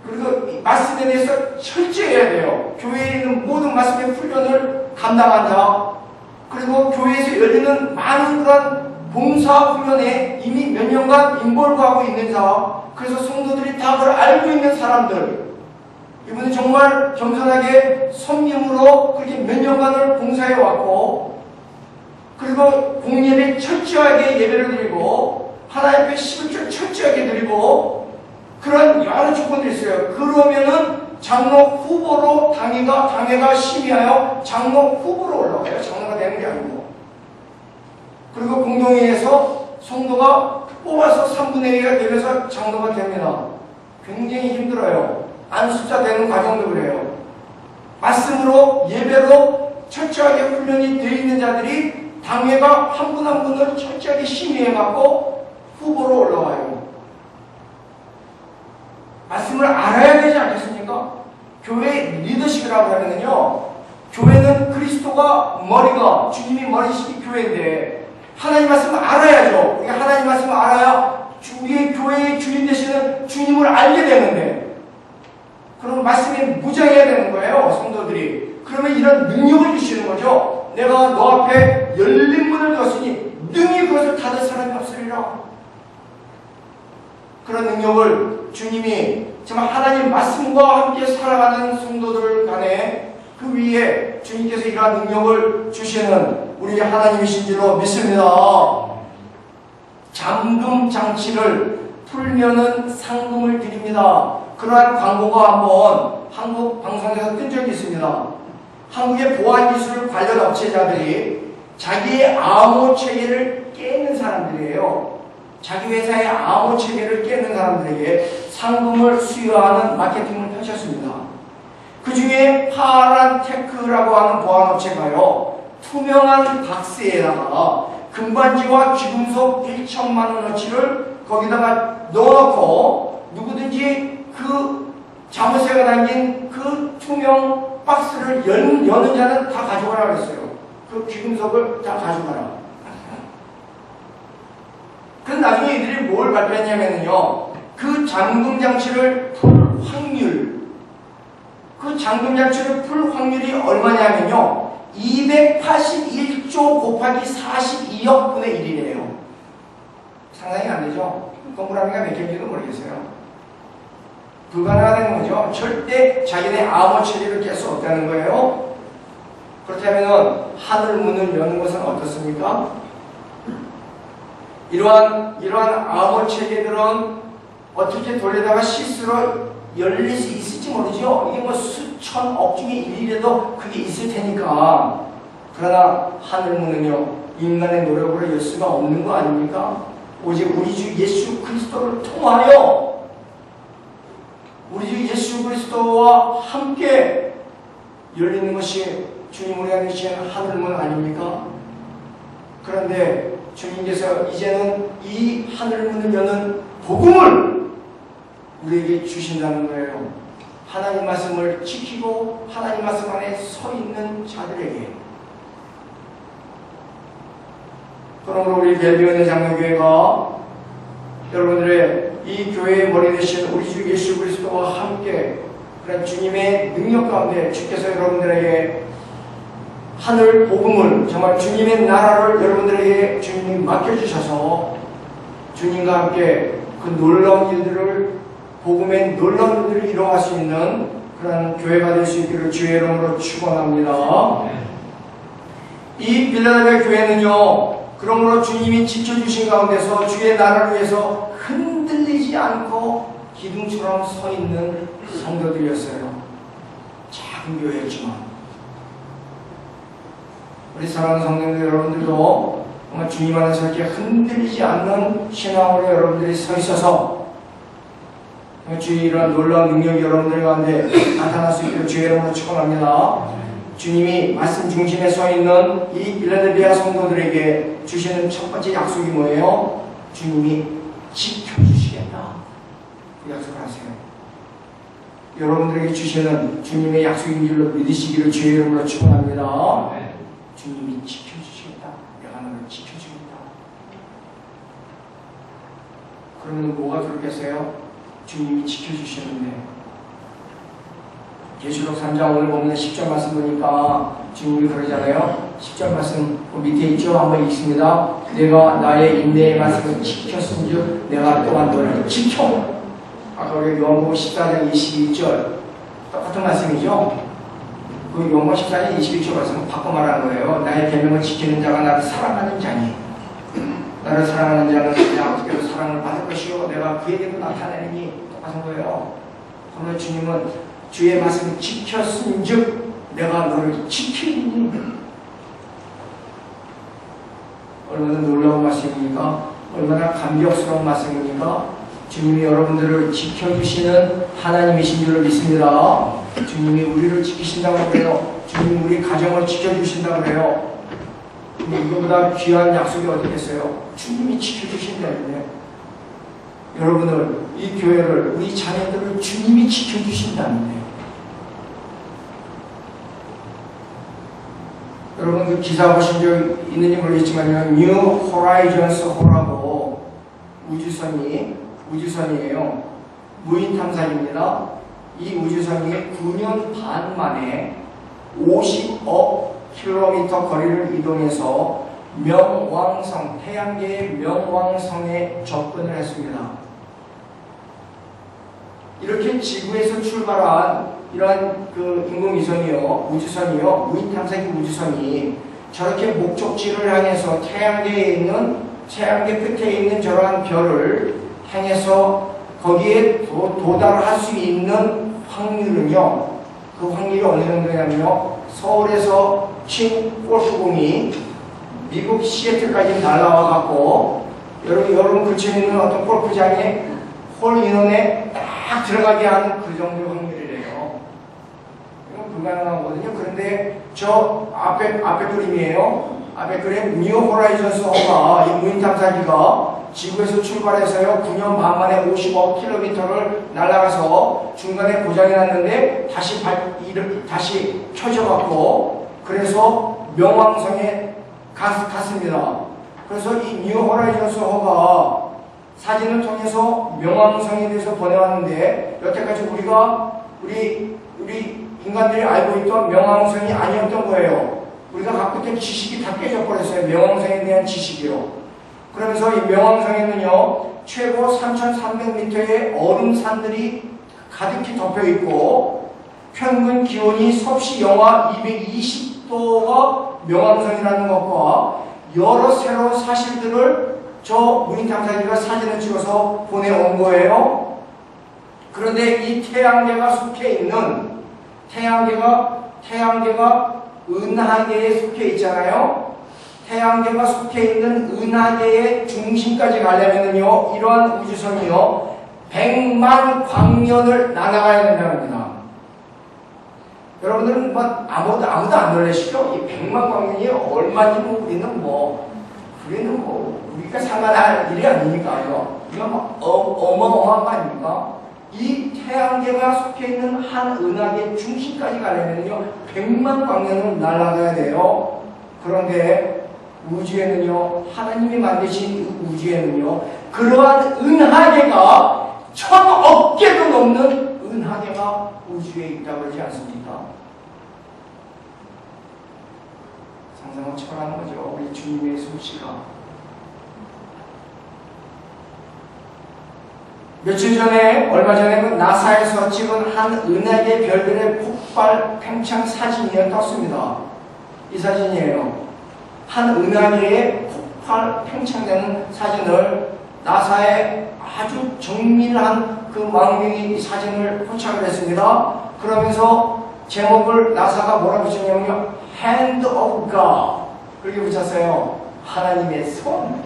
그리고 말씀에 대해서 철저해야 돼요. 교회에 있는 모든 말씀의 훈련을 감당한 자, 그리고 교회에서 열리는 많은 그런 봉사 훈련에 이미 몇 년간 인볼브하고 있는 자, 그래서 성도들이 다 그걸 알고 있는 사람들, 이분은 정말 겸손하게 섬김으로 그렇게 몇 년간을 봉사해 왔고, 그리고 공예배 철저하게 예배를 드리고 하나님 앞에 11조 철저하게 드리고, 그런 여러 조건들이 있어요. 그러면은 장로 후보로 당회가 심의하여 장로 후보로 올라가요. 장로가 되는 게 아니고. 그리고 공동회에서 성도가 뽑아서 3분의 2가 되면서 장로가 됩니다. 굉장히 힘들어요. 안수자 되는 과정도 그래요. 말씀으로 예배로 철저하게 훈련이 되어 있는 자들이 당회가 한 분 한 분을 철저하게 심의해갖고 후보로 올라와요. 말씀을 알아야 되지 않겠습니까? 교회 리더십이라고 하면은요, 교회는 그리스도가 머리가, 주님이 머리시기 교회인데 하나님 말씀을 알아야죠. 우리가 하나님 말씀을 알아야 우리의 교회의 주인 되시는 주님을 알게 되는데, 그럼 말씀에 무장해야 되는 거예요, 성도들이. 그러면 이런 능력을 주시는 거죠. 내가 너 앞에 열린 문을 두었으니 능히 그것을 닫을 사람이 없으리라. 그런 능력을 주님이 정말 하나님 말씀과 함께 살아가는 성도들 간에 그 위에 주님께서 이러한 능력을 주시는 우리 하나님이신 줄로 믿습니다. 잠금 장치를 풀면은 상금을 드립니다. 그러한 광고가 한번 한국 방송에서 뜬 적이 있습니다. 한국의 보안기술 관련 업체자들이 자기의 암호 체계를 깨는 사람들이에요. 자기 회사의 암호 체계를 깨는 사람들에게 상금을 수여하는 마케팅을 펼쳤습니다. 그 중에 파란테크라고 하는 보안업체가요, 투명한 박스에다가 금반지와 귀금속 1천만 원어치를 거기다가 넣어놓고 누구든지 그 자물쇠가 담긴 그 투명 박스를 여는 자는 다 가져가라 그랬어요. 그 귀금속을 다 가져가라. 그래서 나중에 이들이 뭘 발표했냐면요, 그 잠금 장치를 풀 확률, 그 잠금 장치를 풀 확률이 얼마냐면요, 281조 곱하기 42억 분의 1이래요. 상상이 안 되죠? 동그라미가 몇 개인지도 모르겠어요. 불가능하다는 거죠. 절대 자기네 암호 체계를 깰 수 없다는 거예요. 그렇다면 하늘 문을 여는 것은 어떻습니까? 이러한 암호 체계들은 어떻게 돌리다가 실수로 열릴 수 있을지 모르죠. 이게 뭐 수천억 중에 1이라도 그게 있을 테니까. 그러나 하늘 문은요, 인간의 노력으로 열 수가 없는 거 아닙니까? 오직 우리 주 예수 그리스도를 통하여 우리 주 예수 그리스도와 함께 열리는 것이 주님 우리가 내신 하늘문 아닙니까? 그런데 주님께서 이제는 이 하늘문을 여는 복음을 우리에게 주신다는 거예요. 하나님 말씀을 지키고 하나님 말씀 안에 서 있는 자들에게. 그러므로 우리 벨비오는 장로교회가 여러분들의 이 교회의 머리 되신 우리 주 예수 그리스도와 함께 그런 주님의 능력 가운데 주께서 여러분들에게 하늘 복음을 정말 주님의 나라를 여러분들에게 주님이 맡겨주셔서 주님과 함께 그 놀라운 일들을 복음의 놀라운 일들을 이뤄갈 수 있는 그런 교회가 될 수 있기를 주의 이름으로 축원합니다. 이 빌라델비아 교회는요, 그러므로 주님이 지켜주신 가운데서 주의 나라를 위해서 흔들리지 않고 기둥처럼 서 있는 성도들이었어요. 작은 교회였지만 우리 사랑하는 성도들 여러분들도 정말 주님 안에서 이렇게 흔들리지 않는 신앙으로 여러분들이 서 있어서 주의 이러한 놀라운 능력이 여러분들 가운데 나타날 수 있기를 주의 이름으로 축원합니다. 주님이 말씀 중심에 서 있는 이 빌라델비아 성도들에게 주시는 첫 번째 약속이 뭐예요? 주님이 지켜주시겠다. 그 약속을 하세요. 여러분들에게 주시는 주님의 약속인 줄로 믿으시기를 주의 이름으로 축원합니다. 주님이 지켜주시겠다. 내가 너를 지켜주겠다. 그러면 뭐가 그렇겠어요? 주님이 지켜주시는데 계시록 3장 오늘 보면 10절 말씀 보니까 주님이 그러잖아요. 10절 말씀 그 밑에 있죠? 한번 읽습니다. 내가 나의 인내의 말씀을 지켰은즉 내가 또한 너를 지켜. 아까 우리 요한복음 14장 22절 똑같은 말씀이죠. 그 요한복음 14장 22절 말씀은 바꿔 말하는 거예요. 나의 계명을 지키는 자가 나를 사랑하는 자니 나를 사랑하는 자는 내 아버지께로 사랑을 받을 것이요 내가 그에게도 나타내니 똑같은 거예요. 그러면 주님은 주의 말씀을 지켰은즉 내가 너를 지키니. 얼마나 놀라운 말씀입니까? 얼마나 감격스러운 말씀입니까? 주님이 여러분들을 지켜주시는 하나님이신 줄로 믿습니다. 주님이 우리를 지키신다고 그래요. 주님이 우리 가정을 지켜주신다고 그래요. 이거보다 귀한 약속이 어디겠어요? 주님이 지켜주신다는데 여러분을, 이 교회를, 우리 자녀들을 주님이 지켜주신다는데 여러분 그 기사 보신 적 있는지 모르겠지만요. 뉴 호라이전스 호라고 우주선이에요. 무인 탐사기입니다. 이 우주선이 9년 반 만에 50억 킬로미터 거리를 이동해서 명왕성, 태양계의 명왕성에 접근을 했습니다. 이렇게 지구에서 출발한 이러한 그 인공위성이요, 우주선이요, 무인탐사기 우주선이 저렇게 목적지를 향해서 태양계에 있는, 태양계 끝에 있는 저러한 별을 향해서 거기에 도달할 수 있는 확률은요, 그 확률이 어느 정도냐면요, 서울에서 친 골프공이 미국 시애틀까지 날아와 갖고 여러분 근처에 있는 어떤 골프장에 홀 인원에 딱 들어가게 하는 그 정도의 확률이래요. 이건 불가능하거든요. 그런데 저 앞에 그림이에요. 앞에 그림 뉴 호라이전스 호가 이 무인 탐사기가 지구에서 출발해서요 9년 반 만에 50억 킬로미터를 날아가서 중간에 고장이 났는데 다시 켜져갖고 그래서 명왕성에 갔습니다. 그래서 이 뉴 호라이전스 호가 사진을 통해서 명왕성에 대해서 보내왔는데 여태까지 우리 인간들이 알고 있던 명왕성이 아니었던 거예요. 우리가 갖고 있던 지식이 다 깨져버렸어요. 명왕성에 대한 지식이요. 그러면서 이 명왕성에는요, 최고 3,300m의 얼음산들이 가득히 덮여 있고, 평균 기온이 섭씨 영하 220도가 명왕성이라는 것과 여러 새로운 사실들을 저 무인탐사기가 사진을 찍어서 보내온 거예요. 그런데 이 태양계가 속해 있는, 태양계가 은하계에 속해 있잖아요. 태양계가 속해 있는 은하계의 중심까지 가려면요, 이러한 우주선이요, 100만 광년을 날아가야 된다는 겁니다. 여러분들은 뭐 아무도 안 놀라시죠? 이 100만 광년이 얼마인지 우리는 우리가 상관할 일이 아니니까요. 이건 뭐 어마어마한 거 아닙니까? 이 태양계가 속해 있는 한 은하계 중심까지 가려면요, 100만 광년을 날아가야 돼요. 그런데 우주에는요, 하나님이 만드신 우주에는요, 그러한 은하계가 1000억 개도 넘는 은하계가 우주에 있다고 그러지 않습니까? 상상을 초월하는 거죠. 우리 주님의 솜씨가. 며칠 전에, 얼마 전에 나사에서 찍은 한 은하계 별들의 폭발 팽창 사진이 떴습니다. 이 사진이에요. 한 은하계의 폭발 팽창되는 사진을 나사의 아주 정밀한 그 망명이 이 사진을 포착을 했습니다. 그러면서 제목을 나사가 뭐라 붙였냐면요, Hand of God. 그렇게 붙였어요. 하나님의 손.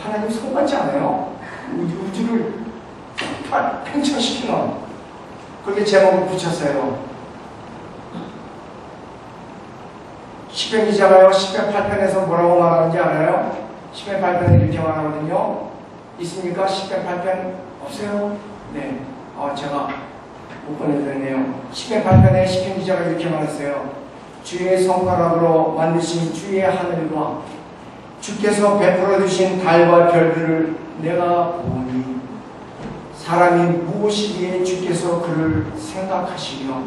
하나님 손 같지 않아요? 우주를 폭발 팽창시키는, 그렇게 제목을 붙였어요. 시편 기자가요, 시편 8편에서 뭐라고 말하는지 알아요? 시편 8편에 이렇게 말하거든요. 있습니까? 시편 8편 없어요? 네. 제가 못 보내드렸네요. 시편 8편에 시편 기자가 이렇게 말했어요. 주의 손가락으로 만드신 주의 하늘과 주께서 베풀어 주신 달과 별들을 내가 보니 사람이 무엇이기에 주께서 그를 생각하시며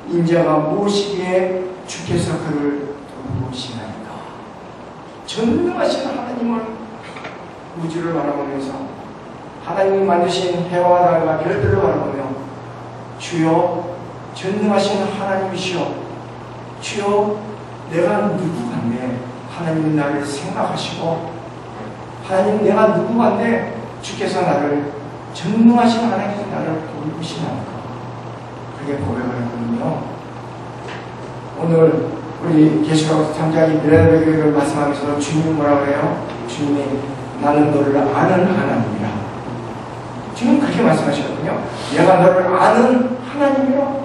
인자가 무엇이기에 주께서 그를 돌보시나이까. 전능하신 하나님을 우주를 바라보면서 하나님이 만드신 해와 달과 별들을 바라보며 주여 전능하신 하나님이시여, 주여 내가 누구간데 하나님이 나를 생각하시고, 하나님 내가 누구간데 주께서 나를, 전능하신 하나님께서 나를 돌보시나이까. 그렇게 고백을 했거든요. 오늘 우리 계시록 3장 미래의 교회를 말씀하면서 주님이 뭐라고 해요? 주님이 나는 너를 아는 하나님이라. 주님 그렇게 말씀하시거든요. 내가 너를 아는 하나님이라.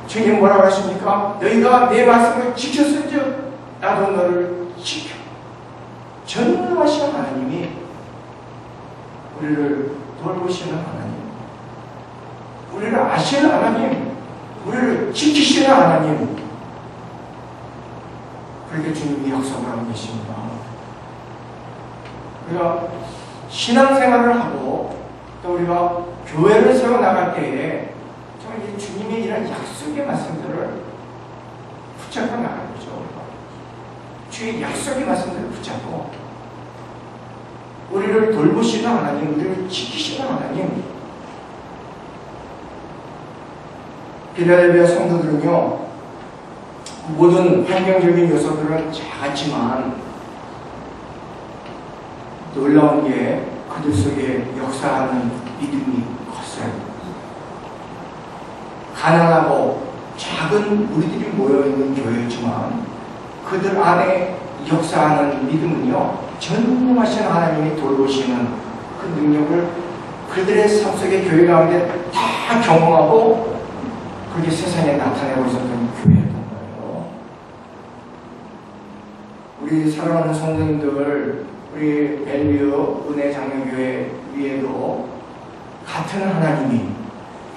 주님 뭐라고 하십니까? 너희가 내 말씀을 지켰을즉 나도 너를 지켜. 전능하신 하나님이 우리를 돌보시는 하나님, 우리를 아시는 하나님, 우리를 지키시는 하나님, 그렇게 주님이 약속을 하고 계십니다. 우리가 신앙생활을 하고 또 우리가 교회를 세워나갈 때에 정말 이 주님의 이런 약속의 말씀들을 붙잡고 나가는 거죠. 주의 약속의 말씀들을 붙잡고 우리를 돌보시는 하나님, 우리를 지키시는 하나님. 필라델피아 성도들은요, 모든 환경적인 요소들은 작았지만 놀라운 게 그들 속에 역사하는 믿음이 컸어요. 가난하고 작은 우리들이 모여있는 교회였지만 그들 안에 역사하는 믿음은요, 전능하신 하나님이 돌보시는 그 능력을 그들의 삶 속에 교회 가운데 다 경험하고 그게 세상에 나타내고 있었던 교회였던 거예요. 우리 사랑하는 성도님들, 우리 벨뷰 은혜장로교회 위에도 같은 하나님이,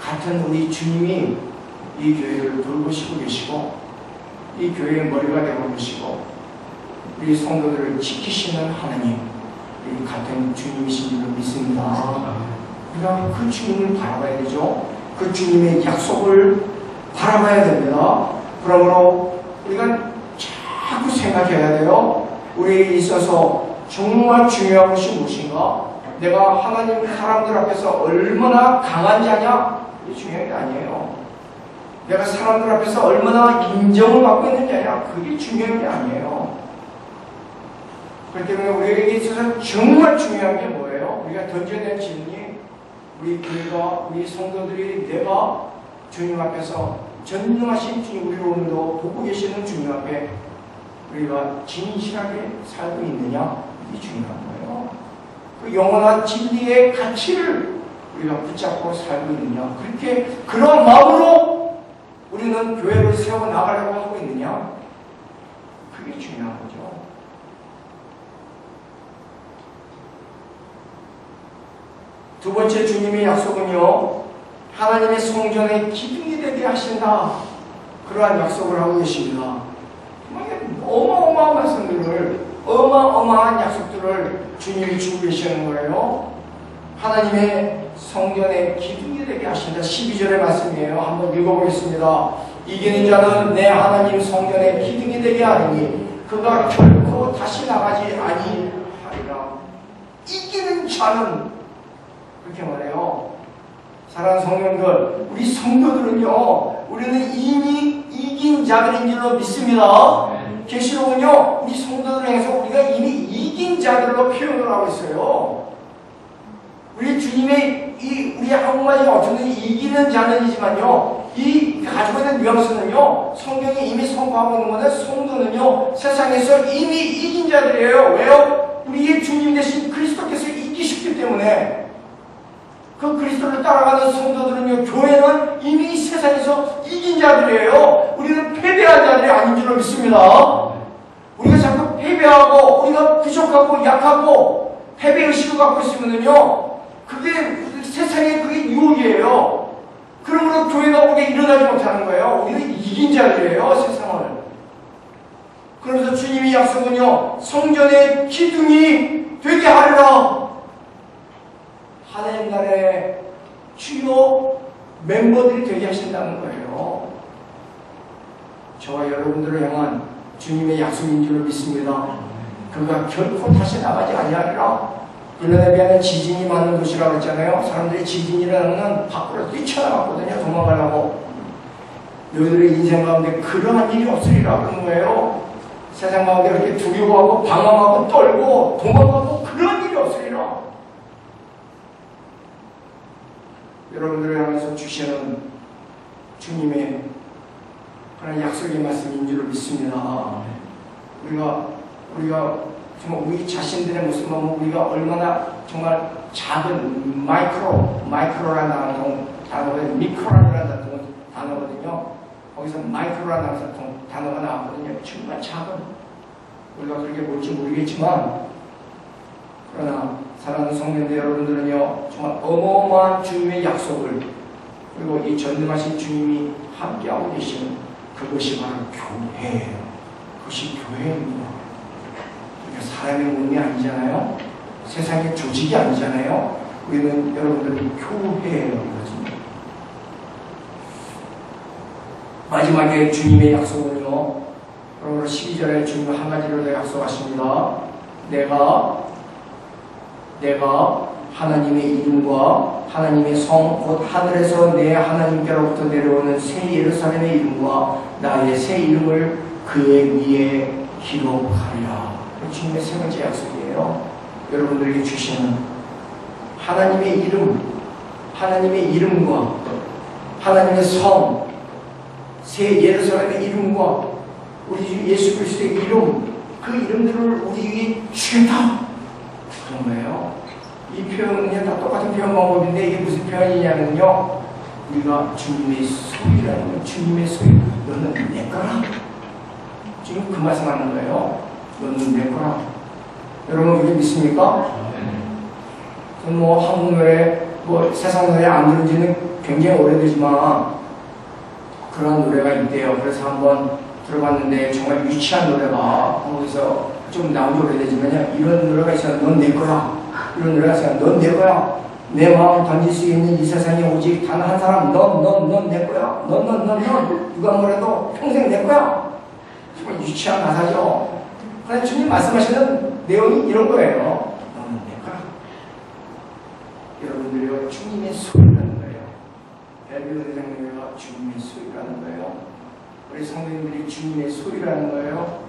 같은 우리 주님이 이 교회를 돌보시고 계시고 이 교회의 머리가 되고 계시고 우리 성도들을 지키시는 하나님, 우리 같은 주님이신 줄로 믿습니다. 우리가 그 주님을 바라봐야 되죠. 그 주님의 약속을 바라봐야 됩니다. 그러므로 우리가 자꾸 생각해야 돼요. 우리에게 있어서 정말 중요한 것이 무엇인가? 내가 하나님 사람들 앞에서 얼마나 강한 자냐? 이게 중요한 게 아니에요. 내가 사람들 앞에서 얼마나 인정을 받고 있는 자냐? 그게 중요한 게 아니에요. 그렇기 때문에 우리에게 있어서 정말 중요한 게 뭐예요? 우리가 던져야 될 질문이 우리 교회가, 우리 성도들이 내가 주님 앞에서 전능하신 주님 우리를 오늘도 보고 계시는 주님 앞에 우리가 진실하게 살고 있느냐? 이게 중요한 거예요. 그 영원한 진리의 가치를 우리가 붙잡고 살고 있느냐? 그렇게 그런 마음으로 우리는 교회를 세워 나가려고 하고 있느냐? 그게 중요한 거죠. 두 번째 주님의 약속은요, 하나님의 성전의 기둥이 되게 하신다. 그러한 약속을 하고 계십니다. 어마어마한 말씀들을, 어마어마한 약속들을 주님이 주고 계시는 거예요. 하나님의 성전의 기둥이 되게 하신다. 12절의 말씀이에요. 한번 읽어보겠습니다. 이기는 자는 내 하나님 성전의 기둥이 되게 하리니 그가 결코 다시 나가지 아니하리라. 이기는 자는, 그렇게 말해요. 사랑하는 성령들, 우리 성도들은요, 우리는 이미 이긴 자들인 줄로 믿습니다. 계시록은요, 우리 성도들을 향해서 우리가 이미 이긴 자들로 표현을 하고 있어요. 우리 주님의 우리 한국말이 어쩌면 이기는 자는이지만요, 이 가지고 있는 뉘앙스는요, 성경이 이미 선포하고 있는 건데, 성도는요, 세상에서 이미 이긴 자들이에요. 왜요? 우리의 주님 대신 그리스도께서 이기셨기 때문에. 그 그리스도를 따라가는 성도들은요, 교회는 이미 이 세상에서 이긴 자들이에요. 우리는 패배한 자들이 아닌 줄로 믿습니다. 우리가 자꾸 패배하고, 우리가 부족하고, 약하고, 패배의식을 갖고 있으면요, 그게 세상에 그게 유혹이에요. 그러므로 교회가 우리가 일어나지 못하는 거예요. 우리는 이긴 자들이에요, 세상을. 그러면서 주님의 약속은요, 성전의 기둥이 되게 하리라. 하나님 나라의 주요 멤버들이 되게 하신다는 거예요. 저와 여러분들을 향한 주님의 약속인 줄로 믿습니다. 그가 결코 다시 나가지 아니하리라. 빌라델비아는 지진이 많은 도시라고 했잖아요. 사람들이 지진이 일어나면 밖으로 뛰쳐나갔거든요. 도망가려고. 너희들의 인생 가운데 그러한 일이 없으리라 그런 거예요. 세상 가운데 그렇게 두려워하고 방황하고 떨고 도망가고 그런 일이 없으리라. 여러분들을 향해서 주시는 주님의 그런 약속의 말씀인 줄로 믿습니다. 우리가 정말 우리 자신들의 모습을 보면 우리가 얼마나 정말 작은 마이크로라는 단어가 미크로라는 단어거든요. 거기서 마이크로라는 단어가 나왔거든요. 정말 작은, 우리가 그렇게 볼지 모르겠지만, 그러나 사랑하는 성도들 여러분들은요, 정말 어마어마한 주님의 약속을, 그리고 이 전능하신 주님이 함께하고 계시는 그것이 바로 교회예요. 그것이 교회입니다. 그러니까 사람의 몸이 아니잖아요. 세상의 조직이 아니잖아요. 우리는 여러분들이 교회예요. 마지막에 주님의 약속은요, 그러므로 12절에 주님은 한 가지를 더 약속하십니다. 내가 하나님의 이름과 하나님의 성, 곧 하늘에서 내 하나님께로부터 내려오는 새 예루살렘의 이름과 나의 새 이름을 그의 위에 기록하리라. 주님의 세 번째 약속이에요. 여러분들에게 주시는 하나님의 이름, 하나님의 이름과 하나님의 성, 새 예루살렘의 이름과 우리 주 예수 그리스도의 이름, 그 이름들을 우리 위에 주겠다. 그런 거예요. 이 표현은 다 똑같은 표현 방법인데 이게 무슨 표현이냐면요, 우리가 주님의 소유라는 거예요. 주님의 소유. 너는 내 거라. 지금 그 말씀하는 거예요. 너는 내 거라. 여러분 그게 믿습니까? 뭐 한국 노래, 뭐 세상 노래 안 들은 지는 굉장히 오래되지만 그런 노래가 있대요. 그래서 한번 들어봤는데 정말 유치한 노래가 거기서 좀 나온 지 오래되지만요, 이런 노래가 있어요. 넌 내 거야. 이런 노래가 있어요. 넌 내 거야. 내 마음을 던질 수 있는 이 세상에 오직 단 한 사람, 넌 내 거야. 넌 누가 뭐래도 평생 내 거야. 정말 유치한 가사죠. 하나님 주님 말씀하시는 내용이 이런 거예요. 내가 여러분들이요 주님의 소리라는 거예요. 벨뷰 대장님과 주님의 소리라는 거예요. 우리 성도님들이 주님의 소리라는 거예요.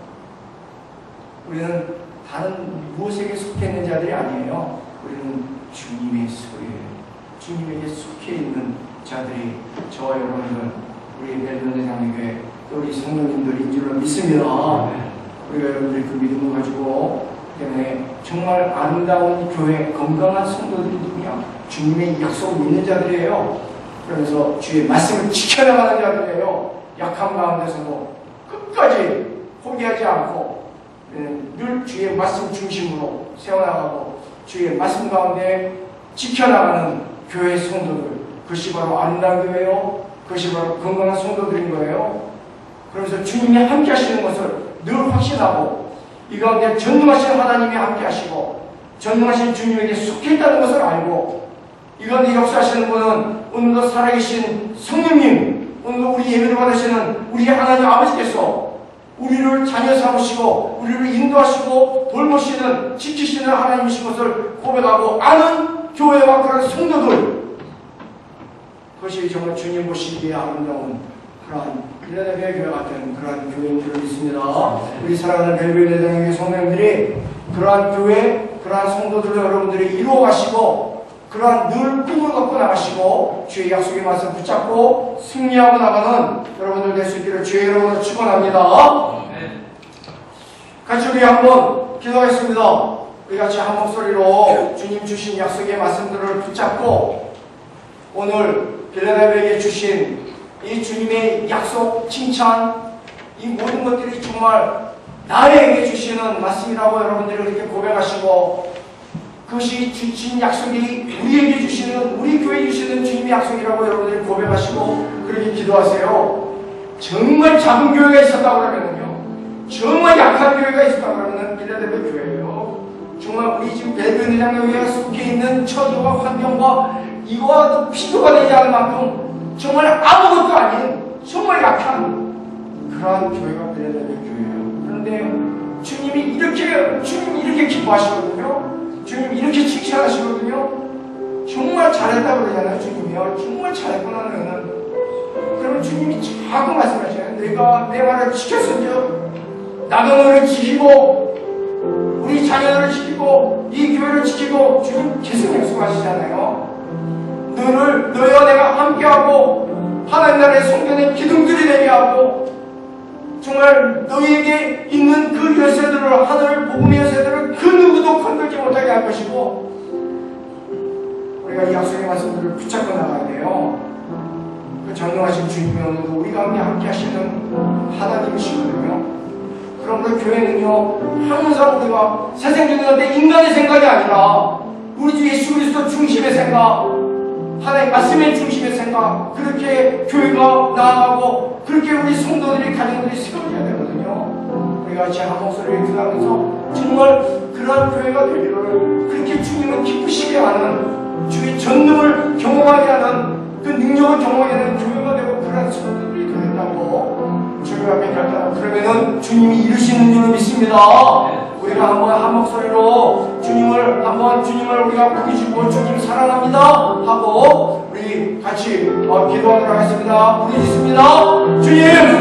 우리는 다른 무엇에게 속해 있는 자들이 아니에요. 우리는 주님의 소리예요. 주님에게 속해 있는 자들이 저와 여러분들, 우리 벨뷰 대장님께 또 우리 성도님들인 줄로 믿습니다. 우리가 여러분들이 그 믿음을 가지고 때문에 정말 아름다운 교회, 건강한 성도들이 누구냐? 주님의 약속을 믿는 자들이에요. 그러면서 주의 말씀을 지켜나가는 자들이에요. 약한 가운데서도 끝까지 포기하지 않고 늘 주의 말씀 중심으로 세워나가고 주의 말씀 가운데 지켜나가는 교회 성도들, 그것이 바로 아름다운 교회요. 그것이 바로 건강한 성도들인 거예요. 그래서 주님이 함께 하시는 것을 늘 확신하고 이 가운데 전능하신 하나님이 함께 하시고 전능하신 주님에게 속해 있다는 것을 알고 이 가운데 역사하시는 분은 오늘도 살아계신 성령님, 오늘도 우리 예배를 받으시는 우리 하나님 아버지께서 우리를 자녀 삼으시고 우리를 인도하시고 돌보시는 지키시는 하나님이신 것을 고백하고 아는 교회와 그런 성도들, 그것이 정말 주님 보시기에 아름다운 그러한 필라델피아 교회 같은 그러한 교회인 줄 믿습니다. 우리 사랑하는 벨뷰 대장님의 성도님들이 그러한 교회, 그러한 성도들을 여러분들이 이루어가시고 그러한 늘 꿈을 갖고 나가시고 주의 약속의 말씀 붙잡고 승리하고 나가는 여러분들 될 수 있기를 주의 이름으로 축원합니다. 같이 우리 한번 기도하겠습니다. 우리 같이 한 목소리로 주님 주신 약속의 말씀들을 붙잡고 오늘 빌라델피아에게 주신 이 주님의 약속, 칭찬, 이 모든 것들이 정말 나에게 주시는 말씀이라고 여러분들이 그렇게 고백하시고 그것이 주신 약속이 우리에게 주시는, 우리 교회에 주시는 주님의 약속이라고 여러분들이 고백하시고 그렇게 기도하세요. 정말 작은 교회가 있었다 그러면요, 정말 약한 교회가 있었다 그러면 빌라델피아 교회예요. 정말 우리 지금 벨뷰 대장교회가 속해 있는 처지와 환경과 이거와 비교가 되지 않을 만큼 정말 아무것도 아닌 정말 약한 그러한 교회가 빌라델피아 교회예요. 그런데 주님이 이렇게 기뻐하시거든요. 주님이 이렇게 칭찬하시거든요. 정말 잘했다고 그러잖아요. 주님이요, 정말 잘했구나 너는. 그러면 주님이 자꾸 말씀하셔요. 내가 내 말을 지켰은즉 나도 너를 지키고 우리 자녀들을 지키고 이 교회를 지키고 주님 계속 약속하시잖아요. 너희와 내가 함께하고 하나님 나라의 성전의 기둥들이 되게 하고 정말 너희에게 있는 그 열쇠들을, 하늘 복음의 열쇠들을 그 누구도 건들지 못하게 할 것이고 우리가 이 약속의 말씀들을 붙잡고 나가야 돼요. 그 전능하신 주님이 오늘도 우리 가운데 함께 하시는 하나님이시거든요. 그러므로 교회는요, 항상 우리가 세상적인 인간의 생각이 아니라 우리 주 예수 그리스도 중심의 생각, 하나님 말씀의 중심의 생각, 그렇게 교회가 나아가고 그렇게 우리 성도들이, 가정들이 세워져야 되거든요. 우리가 같이 한 목소리를 기도하면서 정말 그러한 교회가 되기를, 그렇게 주님을 기쁘시게 하는, 주의 전능을 경험하게 하는, 그 능력을 경험하게 하는 교회가 되고 그러한 성도들이 되겠다고 주님 앞에 결단하고, 그러면은 주님이 이루시는 줄 믿습니다. 우리가 한번 한 목소리로 주님을 우리가 부르짖고 주님 사랑합니다 하고 우리 같이 기도하도록 하겠습니다. 부르짖습니다. 주님